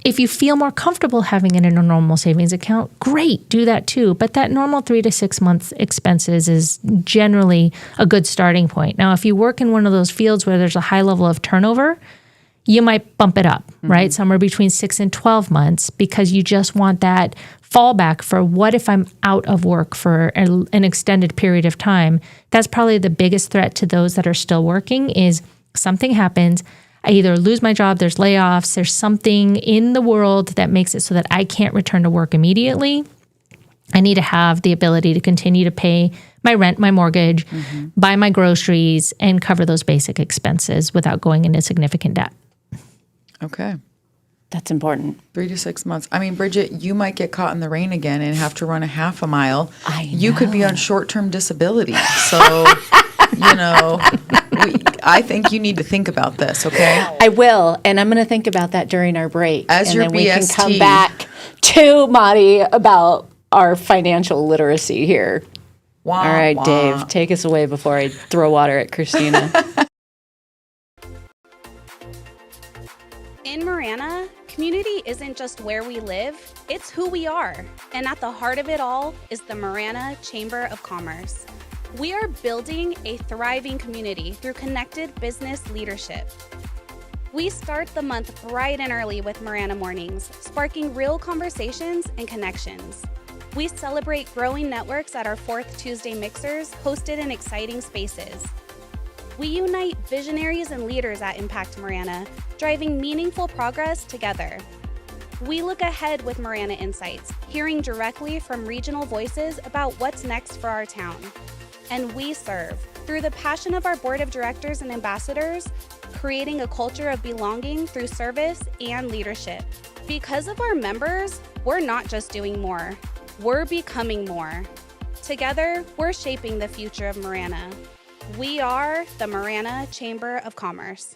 If you feel more comfortable having it in a normal savings account, great, do that too. But that normal 3 to 6 months expenses is generally a good starting point. Now, if you work in one of those fields where there's a high level of turnover, you might bump it up, right? Somewhere between 6 and 12 months, because you just want that fallback for what if I'm out of work for an extended period of time. That's probably the biggest threat to those that are still working is something happens. I either lose my job, there's layoffs, there's something in the world that makes it so that I can't return to work immediately. I need to have the ability to continue to pay my rent, my mortgage, buy my groceries, and cover those basic expenses without going into significant debt. Okay. That's important. 3 to 6 months. I mean, Bridget, you might get caught in the rain again and have to run a half a mile. You could be on short-term disability. So, I think you need to think about this, okay? I will, and I'm going to think about that during our break. As and your then we can BST. come back to Mari about our financial literacy here. Wah, All right, wah. Dave, take us away before I throw water at Christina. In Marana, community isn't just where we live, it's who we are. And at the heart of it all is the Marana Chamber of Commerce. We are building a thriving community through connected business leadership. We start the month bright and early with Marana Mornings, sparking real conversations and connections. We celebrate growing networks at our 4th Tuesday mixers, hosted in exciting spaces. We unite visionaries and leaders at Impact Marana, driving meaningful progress together. We look ahead with Marana Insights, hearing directly from regional voices about what's next for our town. And we serve, through the passion of our board of directors and ambassadors, creating a culture of belonging through service and leadership. Because of our members, we're not just doing more, we're becoming more. Together, we're shaping the future of Marana. We are the Marana Chamber of Commerce.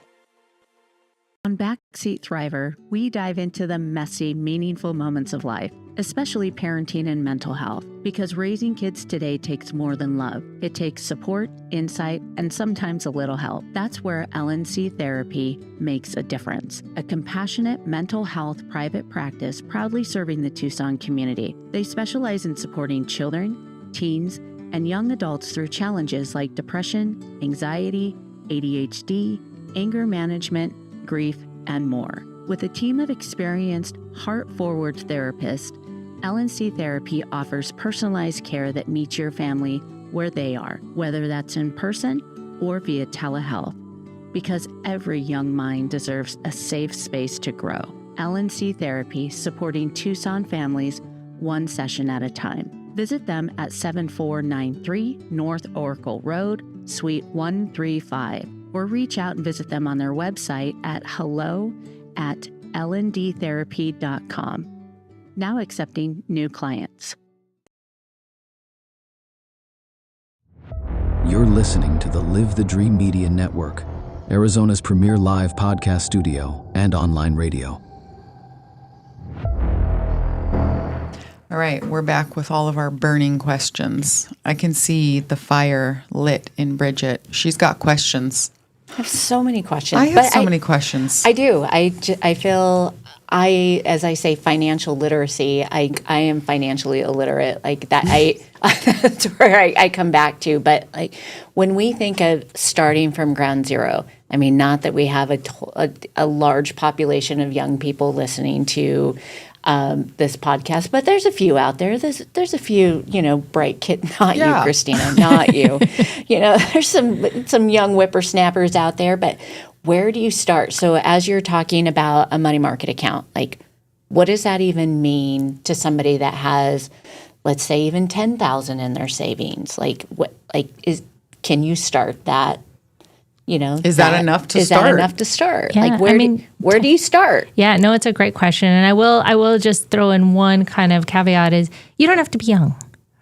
On Backseat Thriver, we dive into the messy, meaningful moments of life, especially parenting and mental health, because raising kids today takes more than love. It takes support, insight, and sometimes a little help. That's where LNC Therapy makes a difference. A compassionate mental health private practice proudly serving the Tucson community. They specialize in supporting children, teens, and young adults through challenges like depression, anxiety, ADHD, anger management, grief, and more. With a team of experienced, heart-forward therapists, LNC Therapy offers personalized care that meets your family where they are, whether that's in person or via telehealth. Because every young mind deserves a safe space to grow. LNC Therapy, supporting Tucson families one session at a time. Visit them at 7493 North Oracle Road, Suite 135, or reach out and visit them on their website at hello@lndtherapy.com. Now accepting new clients. You're listening to the Live the Dream Media Network, Arizona's premier live podcast studio and online radio. All right, we're back with all of our burning questions. I can see the fire lit in Bridget. She's got questions. I have so many questions. I have so many questions. I do. I feel as I say, financial literacy, I am financially illiterate. Like that, that's where I come back to. But like when we think of starting from ground zero, I mean, not that we have a large population of young people listening to this podcast, but there's a few out there. There's a few, bright kid, not you, Christina, not you. There's some young whippersnappers out there, but where do you start? So as you're talking about a money market account, like what does that even mean to somebody that has, let's say, even $10,000 in their savings? Like can you start that? Is that enough to start? Is that enough to start? Yeah, like where do you start? Yeah, no, it's a great question. And I will just throw in one kind of caveat is you don't have to be young,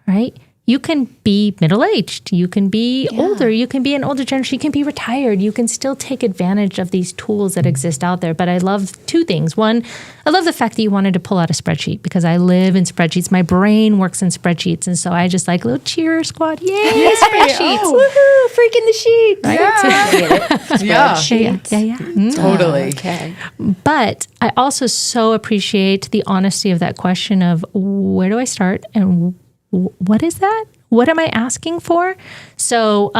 right? You can be middle-aged. You can be older. You can be an older generation. You can be retired. You can still take advantage of these tools that exist out there. But I love two things. One, I love the fact that you wanted to pull out a spreadsheet because I live in spreadsheets. My brain works in spreadsheets. And so I just like little cheer squad. Yay, spreadsheets. Woohoo, freaking the sheet. Right? Yeah. Yeah. Totally. Okay. But I also so appreciate the honesty of that question of where do I start and what is that? What am I asking for? So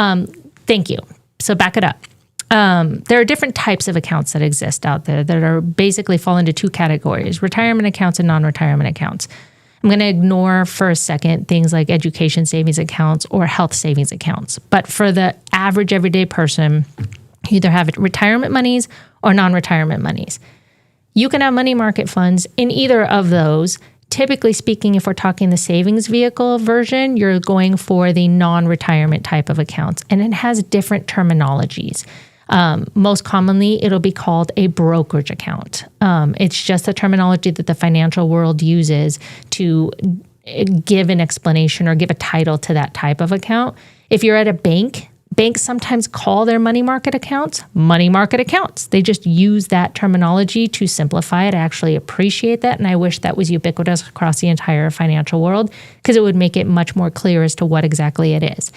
thank you. So back it up. There are different types of accounts that exist out there that are basically fall into two categories, retirement accounts and non-retirement accounts. I'm going to ignore for a second things like education savings accounts or health savings accounts. But for the average everyday person, you either have retirement monies or non-retirement monies. You can have money market funds in either of those. Typically speaking, if we're talking the savings vehicle version, you're going for the non-retirement type of accounts, and it has different terminologies. Most commonly, it'll be called a brokerage account. It's just the terminology that the financial world uses to give an explanation or give a title to that type of account. If you're at a bank, banks sometimes call their money market accounts money market accounts. They just use that terminology to simplify it. I actually appreciate that, and I wish that was ubiquitous across the entire financial world because it would make it much more clear as to what exactly it is.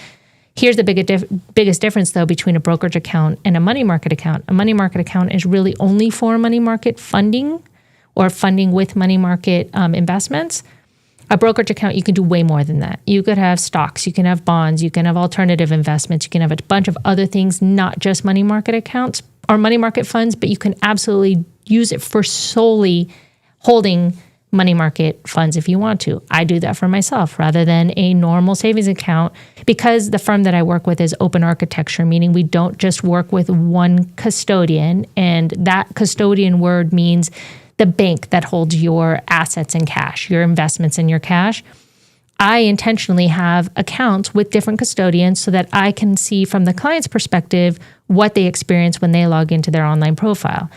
Here's the biggest difference, though, between a brokerage account and a money market account. A money market account is really only for money market funding or funding with money market investments. A brokerage account, you can do way more than that. You could have stocks, you can have bonds, you can have alternative investments, you can have a bunch of other things, not just money market accounts or money market funds, but you can absolutely use it for solely holding money market funds if you want to. I do that for myself rather than a normal savings account because the firm that I work with is open architecture, meaning we don't just work with one custodian, and that custodian word means the bank that holds your assets in cash, your investments in your cash. I intentionally have accounts with different custodians so that I can see from the client's perspective what they experience when they log into their online profile.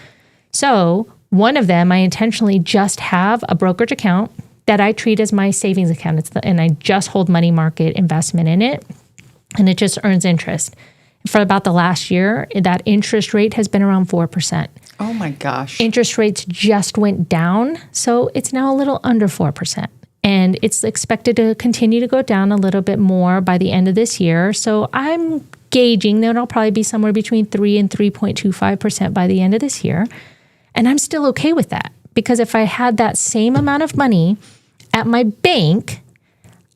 So one of them, I intentionally just have a brokerage account that I treat as my savings account. And I just hold money market investment in it, and it just earns interest. For about the last year, that interest rate has been around 4%. Oh my gosh. Interest rates just went down, so it's now a little under 4%. And it's expected to continue to go down a little bit more by the end of this year. So I'm gauging that it'll probably be somewhere between 3 and 3.25% by the end of this year. And I'm still okay with that because if I had that same amount of money at my bank,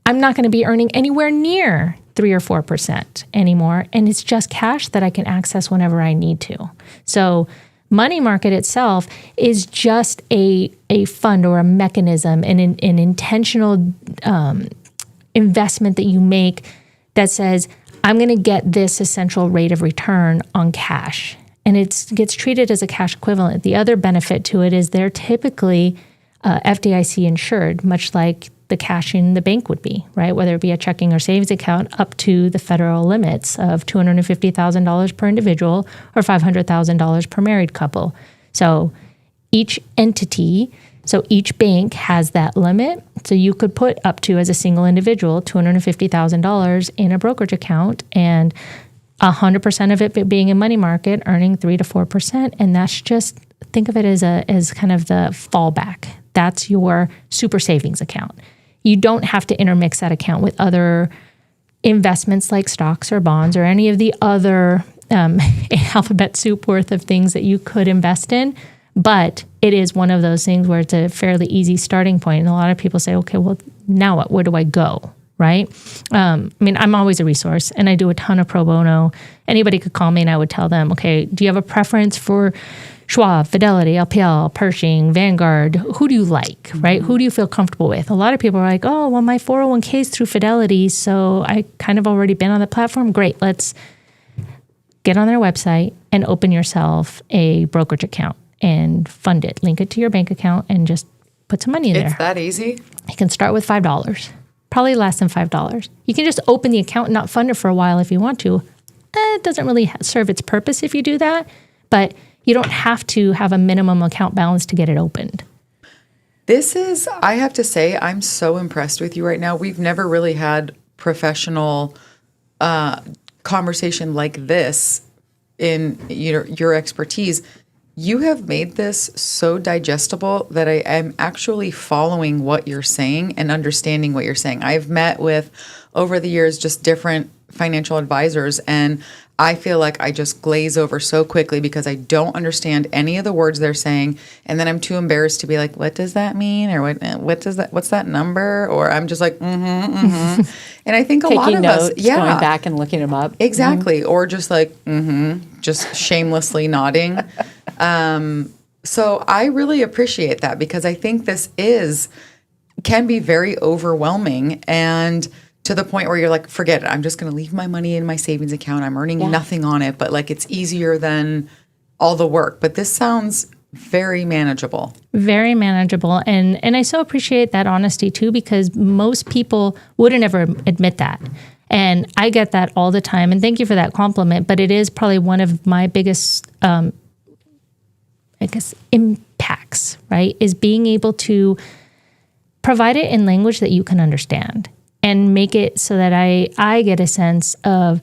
I'm not going to be earning anywhere near 3 or 4% anymore. And it's just cash that I can access whenever I need to. So money market itself is just a fund or a mechanism, an intentional investment that you make that says, I'm going to get this essential rate of return on cash. And it gets treated as a cash equivalent. The other benefit to it is they're typically FDIC insured, much like the cash in the bank would be, right? Whether it be a checking or savings account up to the federal limits of $250,000 per individual or $500,000 per married couple. So each entity, so each bank has that limit. So you could put up to, as a single individual, $250,000 in a brokerage account and 100% of it being in money market, earning 3 to 4%. And that's just, think of it as kind of the fallback. That's your super savings account. You don't have to intermix that account with other investments like stocks or bonds or any of the other alphabet soup worth of things that you could invest in. But it is one of those things where it's a fairly easy starting point. And a lot of people say, okay, well, now what? Where do I go? Right? I mean, I'm always a resource and I do a ton of pro bono. Anybody could call me and I would tell them, okay, do you have a preference for Schwab, Fidelity, LPL, Pershing, Vanguard? Who do you like, right? Who do you feel comfortable with? A lot of people are like, oh, well, my 401k is through Fidelity, so I kind of already been on the platform. Great, let's get on their website and open yourself a brokerage account and fund it. Link it to your bank account and just put some money in there. It's that easy? You can start with $5. Probably less than $5. You can just open the account and not fund it for a while if you want to. It doesn't really serve its purpose if you do that, but you don't have to have a minimum account balance to get it opened. I have to say, I'm so impressed with you right now. We've never really had professional conversation like this in your expertise. You have made this so digestible that I am actually following what you're saying and understanding what you're saying. I've met with, over the years, just different financial advisors, and I feel like I just glaze over so quickly because I don't understand any of the words they're saying, and then I'm too embarrassed to be like, what does that mean? Or what's that number? Or I'm just like, And I think a lot of notes, us, going back and looking them up. Exactly. Or just like, just shamelessly nodding. So I really appreciate that because I think this can be very overwhelming, and to the point where you're like, forget it. I'm just going to leave my money in my savings account. I'm earning nothing on it, but like it's easier than all the work. But this sounds very manageable. Very manageable. And I so appreciate that honesty too, because most people wouldn't ever admit that. And I get that all the time. And thank you for that compliment. But it is probably one of my biggest, impacts, right? Is being able to provide it in language that you can understand and make it so that I get a sense of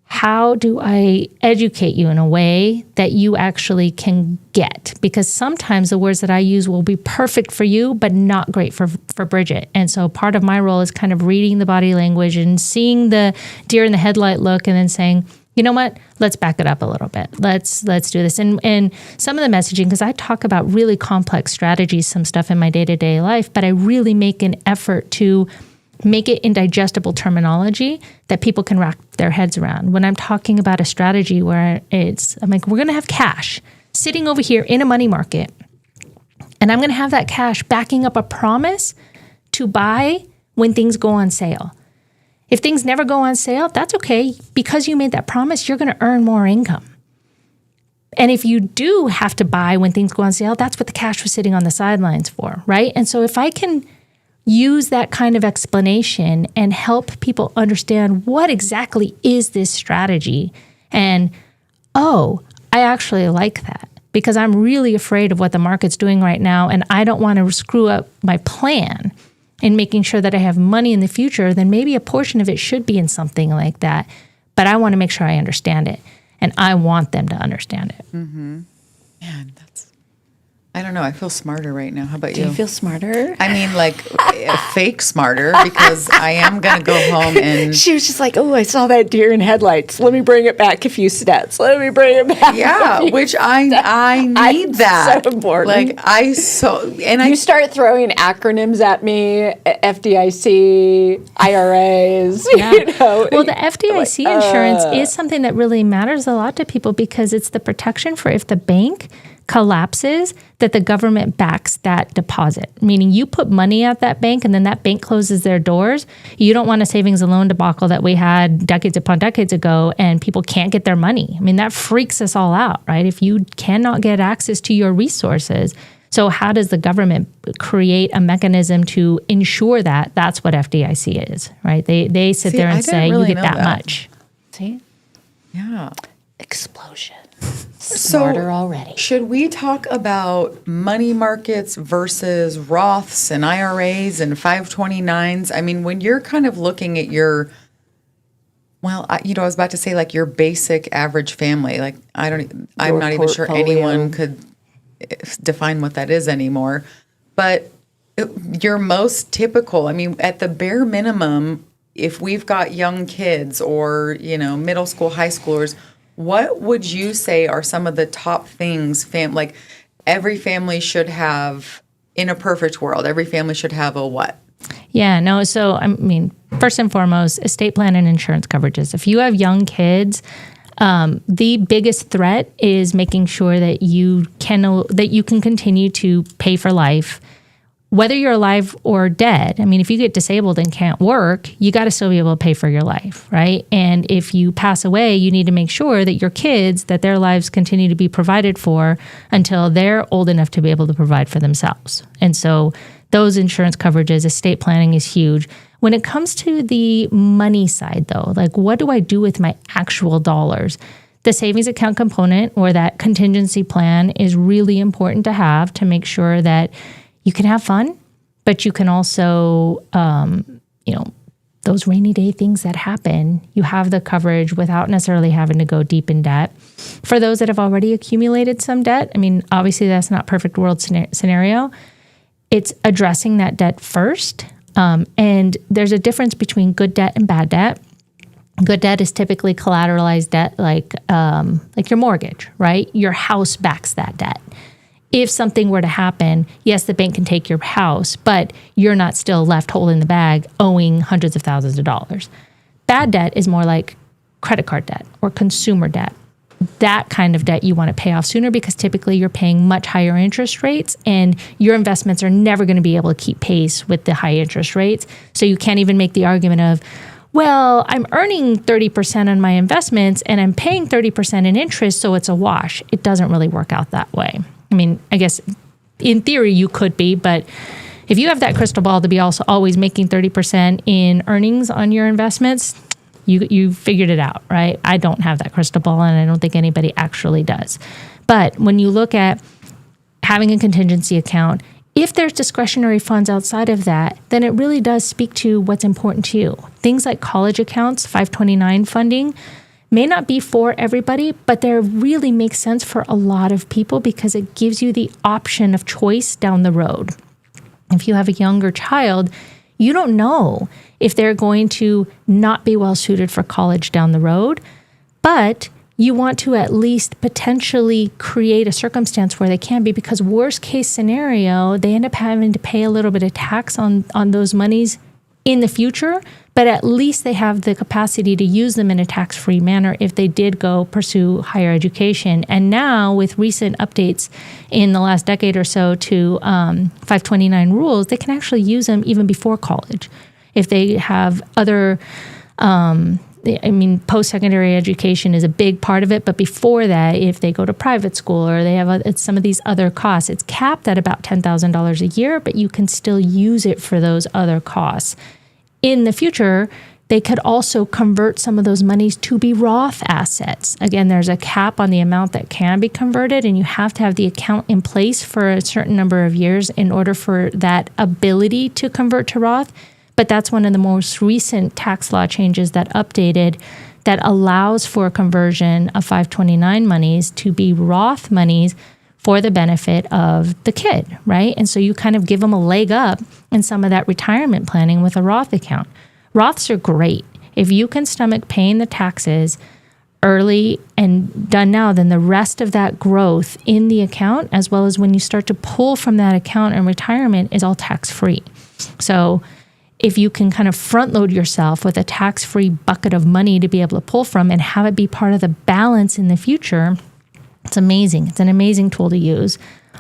how do I educate you in a way that you actually can get? Because sometimes the words that I use will be perfect for you, but not great for Bridget. And so part of my role is kind of reading the body language and seeing the deer in the headlight look and then saying, you know what, let's back it up a little bit. Let's do this. And some of the messaging, because I talk about really complex strategies, some stuff in my day-to-day life, but I really make an effort to make it in digestible terminology that people can wrap their heads around. When I'm talking about a strategy where I'm like, we're going to have cash sitting over here in a money market, and I'm going to have that cash backing up a promise to buy when things go on sale. If things never go on sale, that's okay. Because you made that promise, you're going to earn more income. And if you do have to buy when things go on sale, that's what the cash was sitting on the sidelines for, right? And so if I can use that kind of explanation and help people understand what exactly is this strategy, and I actually like that because I'm really afraid of what the market's doing right now, and I don't want to screw up my plan in making sure that I have money in the future, then maybe a portion of it should be in something like that. But I want to make sure I understand it, and I want them to understand it. Mm-hmm. Man, I don't know. I feel smarter right now. How about you? Do you feel smarter? I mean, like fake smarter, because I am going to go home and... She was just like, oh, I saw that deer in headlights. Let me bring it back a few steps. Let me bring it back. Yeah, which I need that. So important. You start throwing acronyms at me, FDIC, IRAs, Yeah. Well, the FDIC insurance is something that really matters a lot to people because it's the protection for if the bank collapses, that the government backs that deposit. Meaning you put money at that bank and then that bank closes their doors. You don't want a savings and loan debacle that we had decades upon decades ago and people can't get their money. I mean, that freaks us all out, right? If you cannot get access to your resources. So how does the government create a mechanism to ensure that? That's what FDIC is, right? They sit there and say, you get that much. See? Yeah. Explosion. Smarter already. Should we talk about money markets versus Roths and IRAs and 529s? I mean, when you're kind of looking at I was about to say like your basic average family, like I'm not even sure anyone could define what that is anymore. But your most typical, I mean, at the bare minimum, if we've got young kids or, middle school, high schoolers, what would you say are some of the top things, every family should have, in a perfect world, every family should have a what? Yeah, no. So, I mean, first and foremost, estate plan and insurance coverages. If you have young kids, the biggest threat is making sure that you can continue to pay for life, whether you're alive or dead. I mean, if you get disabled and can't work, you got to still be able to pay for your life, right? And if you pass away, you need to make sure that your kids, that their lives continue to be provided for until they're old enough to be able to provide for themselves. And so those insurance coverages, estate planning is huge. When it comes to the money side, though, like what do I do with my actual dollars? The savings account component or that contingency plan is really important to have to make sure that you can have fun, but you can also, those rainy day things that happen, you have the coverage without necessarily having to go deep in debt. For those that have already accumulated some debt, I mean, obviously that's not perfect world scenario. It's addressing that debt first. And there's a difference between good debt and bad debt. Good debt is typically collateralized debt, like your mortgage, right? Your house backs that debt. If something were to happen, yes, the bank can take your house, but you're not still left holding the bag, owing hundreds of thousands of dollars. Bad debt is more like credit card debt or consumer debt. That kind of debt you want to pay off sooner because typically you're paying much higher interest rates and your investments are never going to be able to keep pace with the high interest rates. So you can't even make the argument of, well, I'm earning 30% on my investments and I'm paying 30% in interest, so it's a wash. It doesn't really work out that way. I mean, I guess in theory you could be, but if you have that crystal ball to be also always making 30% in earnings on your investments, you figured it out, right? I don't have that crystal ball and I don't think anybody actually does. But when you look at having a contingency account, if there's discretionary funds outside of that, then it really does speak to what's important to you. Things like college accounts, 529 funding, may not be for everybody, but they really make sense for a lot of people because it gives you the option of choice down the road. If you have a younger child, you don't know if they're going to not be well suited for college down the road, but you want to at least potentially create a circumstance where they can be, because worst case scenario, they end up having to pay a little bit of tax on those monies in the future, but at least they have the capacity to use them in a tax-free manner if they did go pursue higher education. And now with recent updates in the last decade or so to 529 rules, they can actually use them even before college. If they have other, post-secondary education is a big part of it, but before that, if they go to private school or they have some of these other costs, it's capped at about $10,000 a year, but you can still use it for those other costs. In the future, they could also convert some of those monies to be Roth assets. Again, there's a cap on the amount that can be converted, and you have to have the account in place for a certain number of years in order for that ability to convert to Roth. But that's one of the most recent tax law changes that updated that allows for conversion of 529 monies to be Roth monies for the benefit of the kid, right? And so you kind of give them a leg up in some of that retirement planning with a Roth account. Roths are great. If you can stomach paying the taxes early and done now, then the rest of that growth in the account, as well as when you start to pull from that account in retirement, is all tax-free. So if you can kind of front load yourself with a tax-free bucket of money to be able to pull from and have it be part of the balance in the future, it's amazing. It's an amazing tool to use.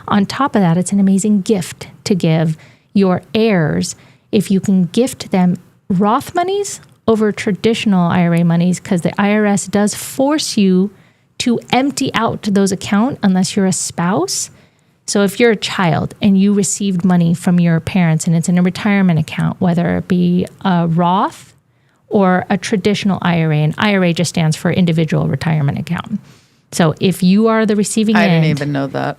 On top of that, it's an amazing gift to give your heirs if you can gift them Roth monies over traditional IRA monies, because the IRS does force you to empty out those accounts unless you're a spouse. So if you're a child and you received money from your parents and it's in a retirement account, whether it be a Roth or a traditional IRA, and IRA just stands for individual retirement account. So if you are the receiving end. I didn't even know that.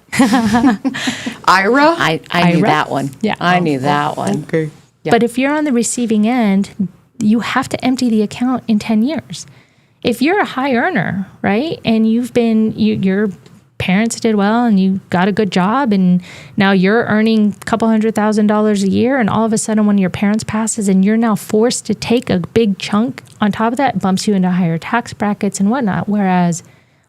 IRA? I knew that one. Yeah. I knew that one. Okay. Yep. But if you're on the receiving end, you have to empty the account in 10 years. If you're a high earner, right, and your parents did well and you got a good job and now you're earning a couple $100,000 a year, and all of a sudden one of your parents passes and you're now forced to take a big chunk on top of that, bumps you into higher tax brackets and whatnot. Whereas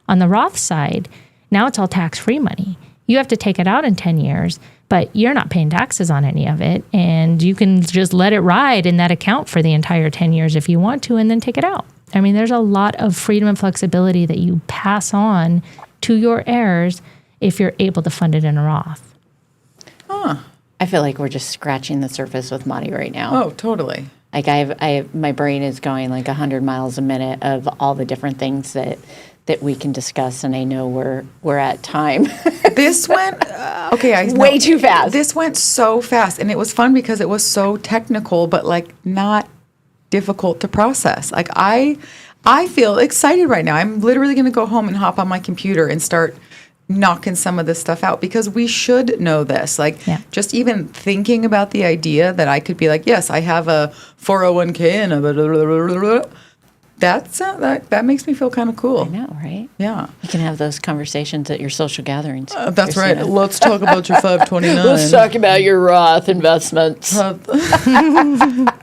on the Roth side, now it's all tax-free money. You have to take it out in 10 years, but you're not paying taxes on any of it. And you can just let it ride in that account for the entire 10 years if you want to, and then take it out. I mean, there's a lot of freedom and flexibility that you pass on to your heirs if you're able to fund it in a Roth. Huh. I feel like we're just scratching the surface with money right now. Oh, totally. Like my brain is going like 100 miles a minute of all the different things that we can discuss, and I know we're at time. This went way too fast. This went so fast, and it was fun because it was so technical, but like not difficult to process. Like I feel excited right now. I'm literally going to go home and hop on my computer and start knocking some of this stuff out, because we should know this. Like, just even thinking about the idea that I could be like, yes, I have a 401k and a blah, blah, blah, blah, blah. That makes me feel kind of cool. I know, right? Yeah. You can have those conconversations at your social gatherings. That's Christina. right. Let's talk about your 529. Let's talk about your Roth investments. Oh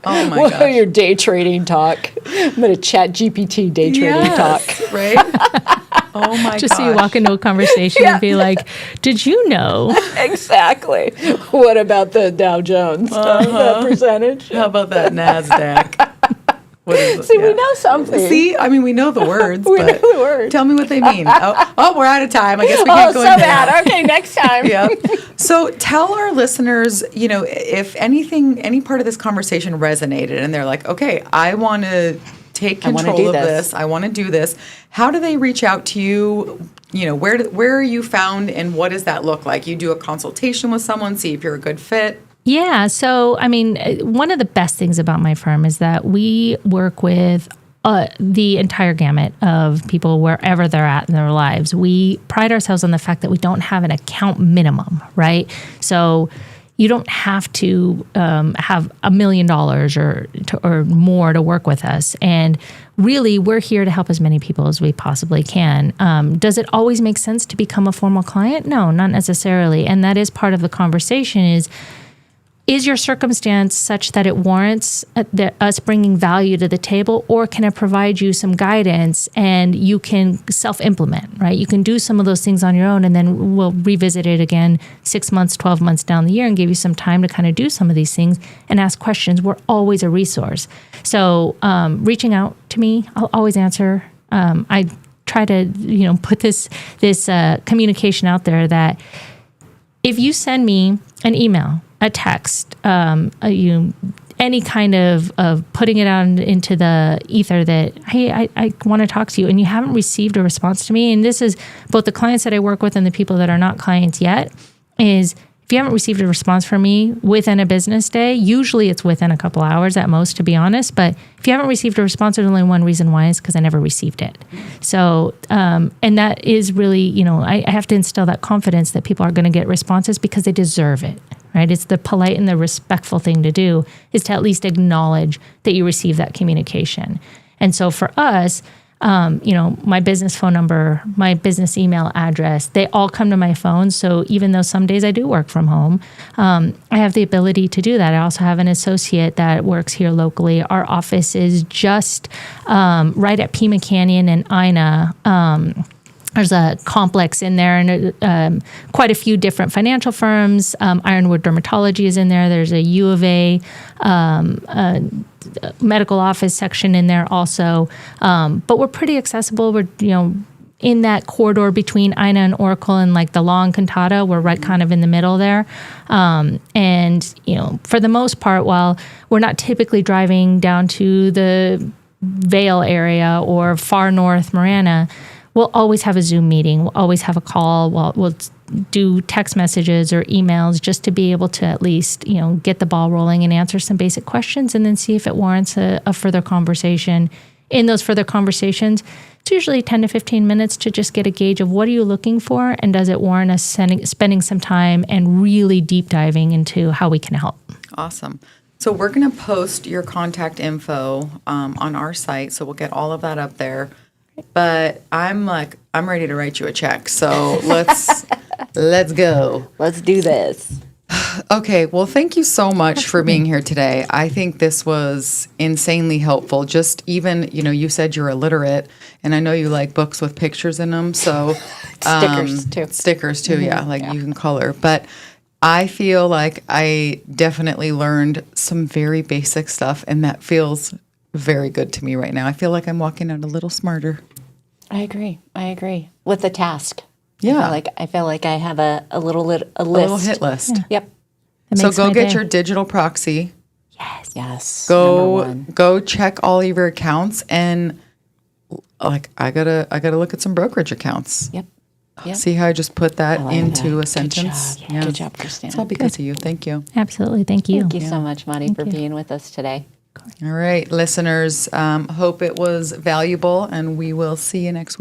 my What are gosh. your day trading talk? I'm going to chat GPT day trading talk. Right? Oh my gosh. Just so you walk into a conversation and be like, did you know? Exactly. What about the Dow Jones? That percentage? How about that NASDAQ? What is it? See, we know something. See, I mean, we know the words, We but know the words. tell me what they mean. Oh, we're out of time. I guess we Oh, can't so go into bad. that. Okay, next time. Yeah. So tell our listeners, if any part of this conversation resonated and they're like, okay, I want to take control of this. I want to do this. How do they reach out to you? Where are you found, and what does that look like? You do a consultation with someone, see if you're a good fit. Yeah. So, I mean, one of the best things about my firm is that we work with the entire gamut of people wherever they're at in their lives. We pride ourselves on the fact that we don't have an account minimum, right? So you don't have to have $1 million or more to work with us. And really, we're here to help as many people as we possibly can. Does it always make sense to become a formal client? No, not necessarily. And that is part of the conversation is your circumstance such that it warrants us bringing value to the table, or can it provide you some guidance and you can self-implement, right? You can do some of those things on your own, and then we'll revisit it again 6 months, 12 months down the year and give you some time to kind of do some of these things and ask questions. We're always a resource. So reaching out to me, I'll always answer. I try to put this communication out there that if you send me an email, a text, any kind of putting it out into the ether that, hey, I want to talk to you, and you haven't received a response to me, and this is both the clients that I work with and the people that are not clients yet, is if you haven't received a response from me within a business day, usually it's within a couple hours at most, to be honest, but if you haven't received a response, there's only one reason why, is because I never received it. So, and that is really, I have to instill that confidence that people are going to get responses because they deserve it. Right? It's the polite and the respectful thing to do, is to at least acknowledge that you received that communication. And so for us, my business phone number, my business email address, they all come to my phone. So even though some days I do work from home, I have the ability to do that. I also have an associate that works here locally. Our office is just right at Pima Canyon and Ina. There's a complex in there, and quite a few different financial firms. Ironwood Dermatology is in there. There's a U of A medical office section in there also. But we're pretty accessible. We're in that corridor between Ina and Oracle and like the Law and Cantata. We're right kind of in the middle there. And for the most part, while we're not typically driving down to the Vail area or far north Marana, we'll always have a Zoom meeting. We'll always have a call. We'll do text messages or emails just to be able to at least, get the ball rolling and answer some basic questions, and then see if it warrants a further conversation. In those further conversations, it's usually 10 to 15 minutes to just get a gauge of what are you looking for, and does it warrant us spending some time and really deep diving into how we can help. Awesome. So we're going to post your contact info on our site, so we'll get all of that up there. But I'm ready to write you a check. So let's go. Let's do this. Okay, well, thank you so much for being here today. I think this was insanely helpful. Just even, you said you're illiterate, and I know you like books with pictures in them. So Stickers, too. Stickers too, yeah, you can color. But I feel like I definitely learned some very basic stuff, and that feels very good to me right now. I feel like I'm walking out a little smarter. I agree. With the task. Yeah. I feel like I have a list. A little hit list. Yep. So makes go my get day. your digital proxy. Yes. Number one. Go check all of your accounts, and I gotta look at some brokerage accounts. Yep. See how I just put that like into that. a sentence? Good job. Good job, Christina. It's all because of you. Thank you. Absolutely. Thank you. Thank you so much, Mari, for being with us today. All right, listeners. Hope it was valuable, and we will see you next week.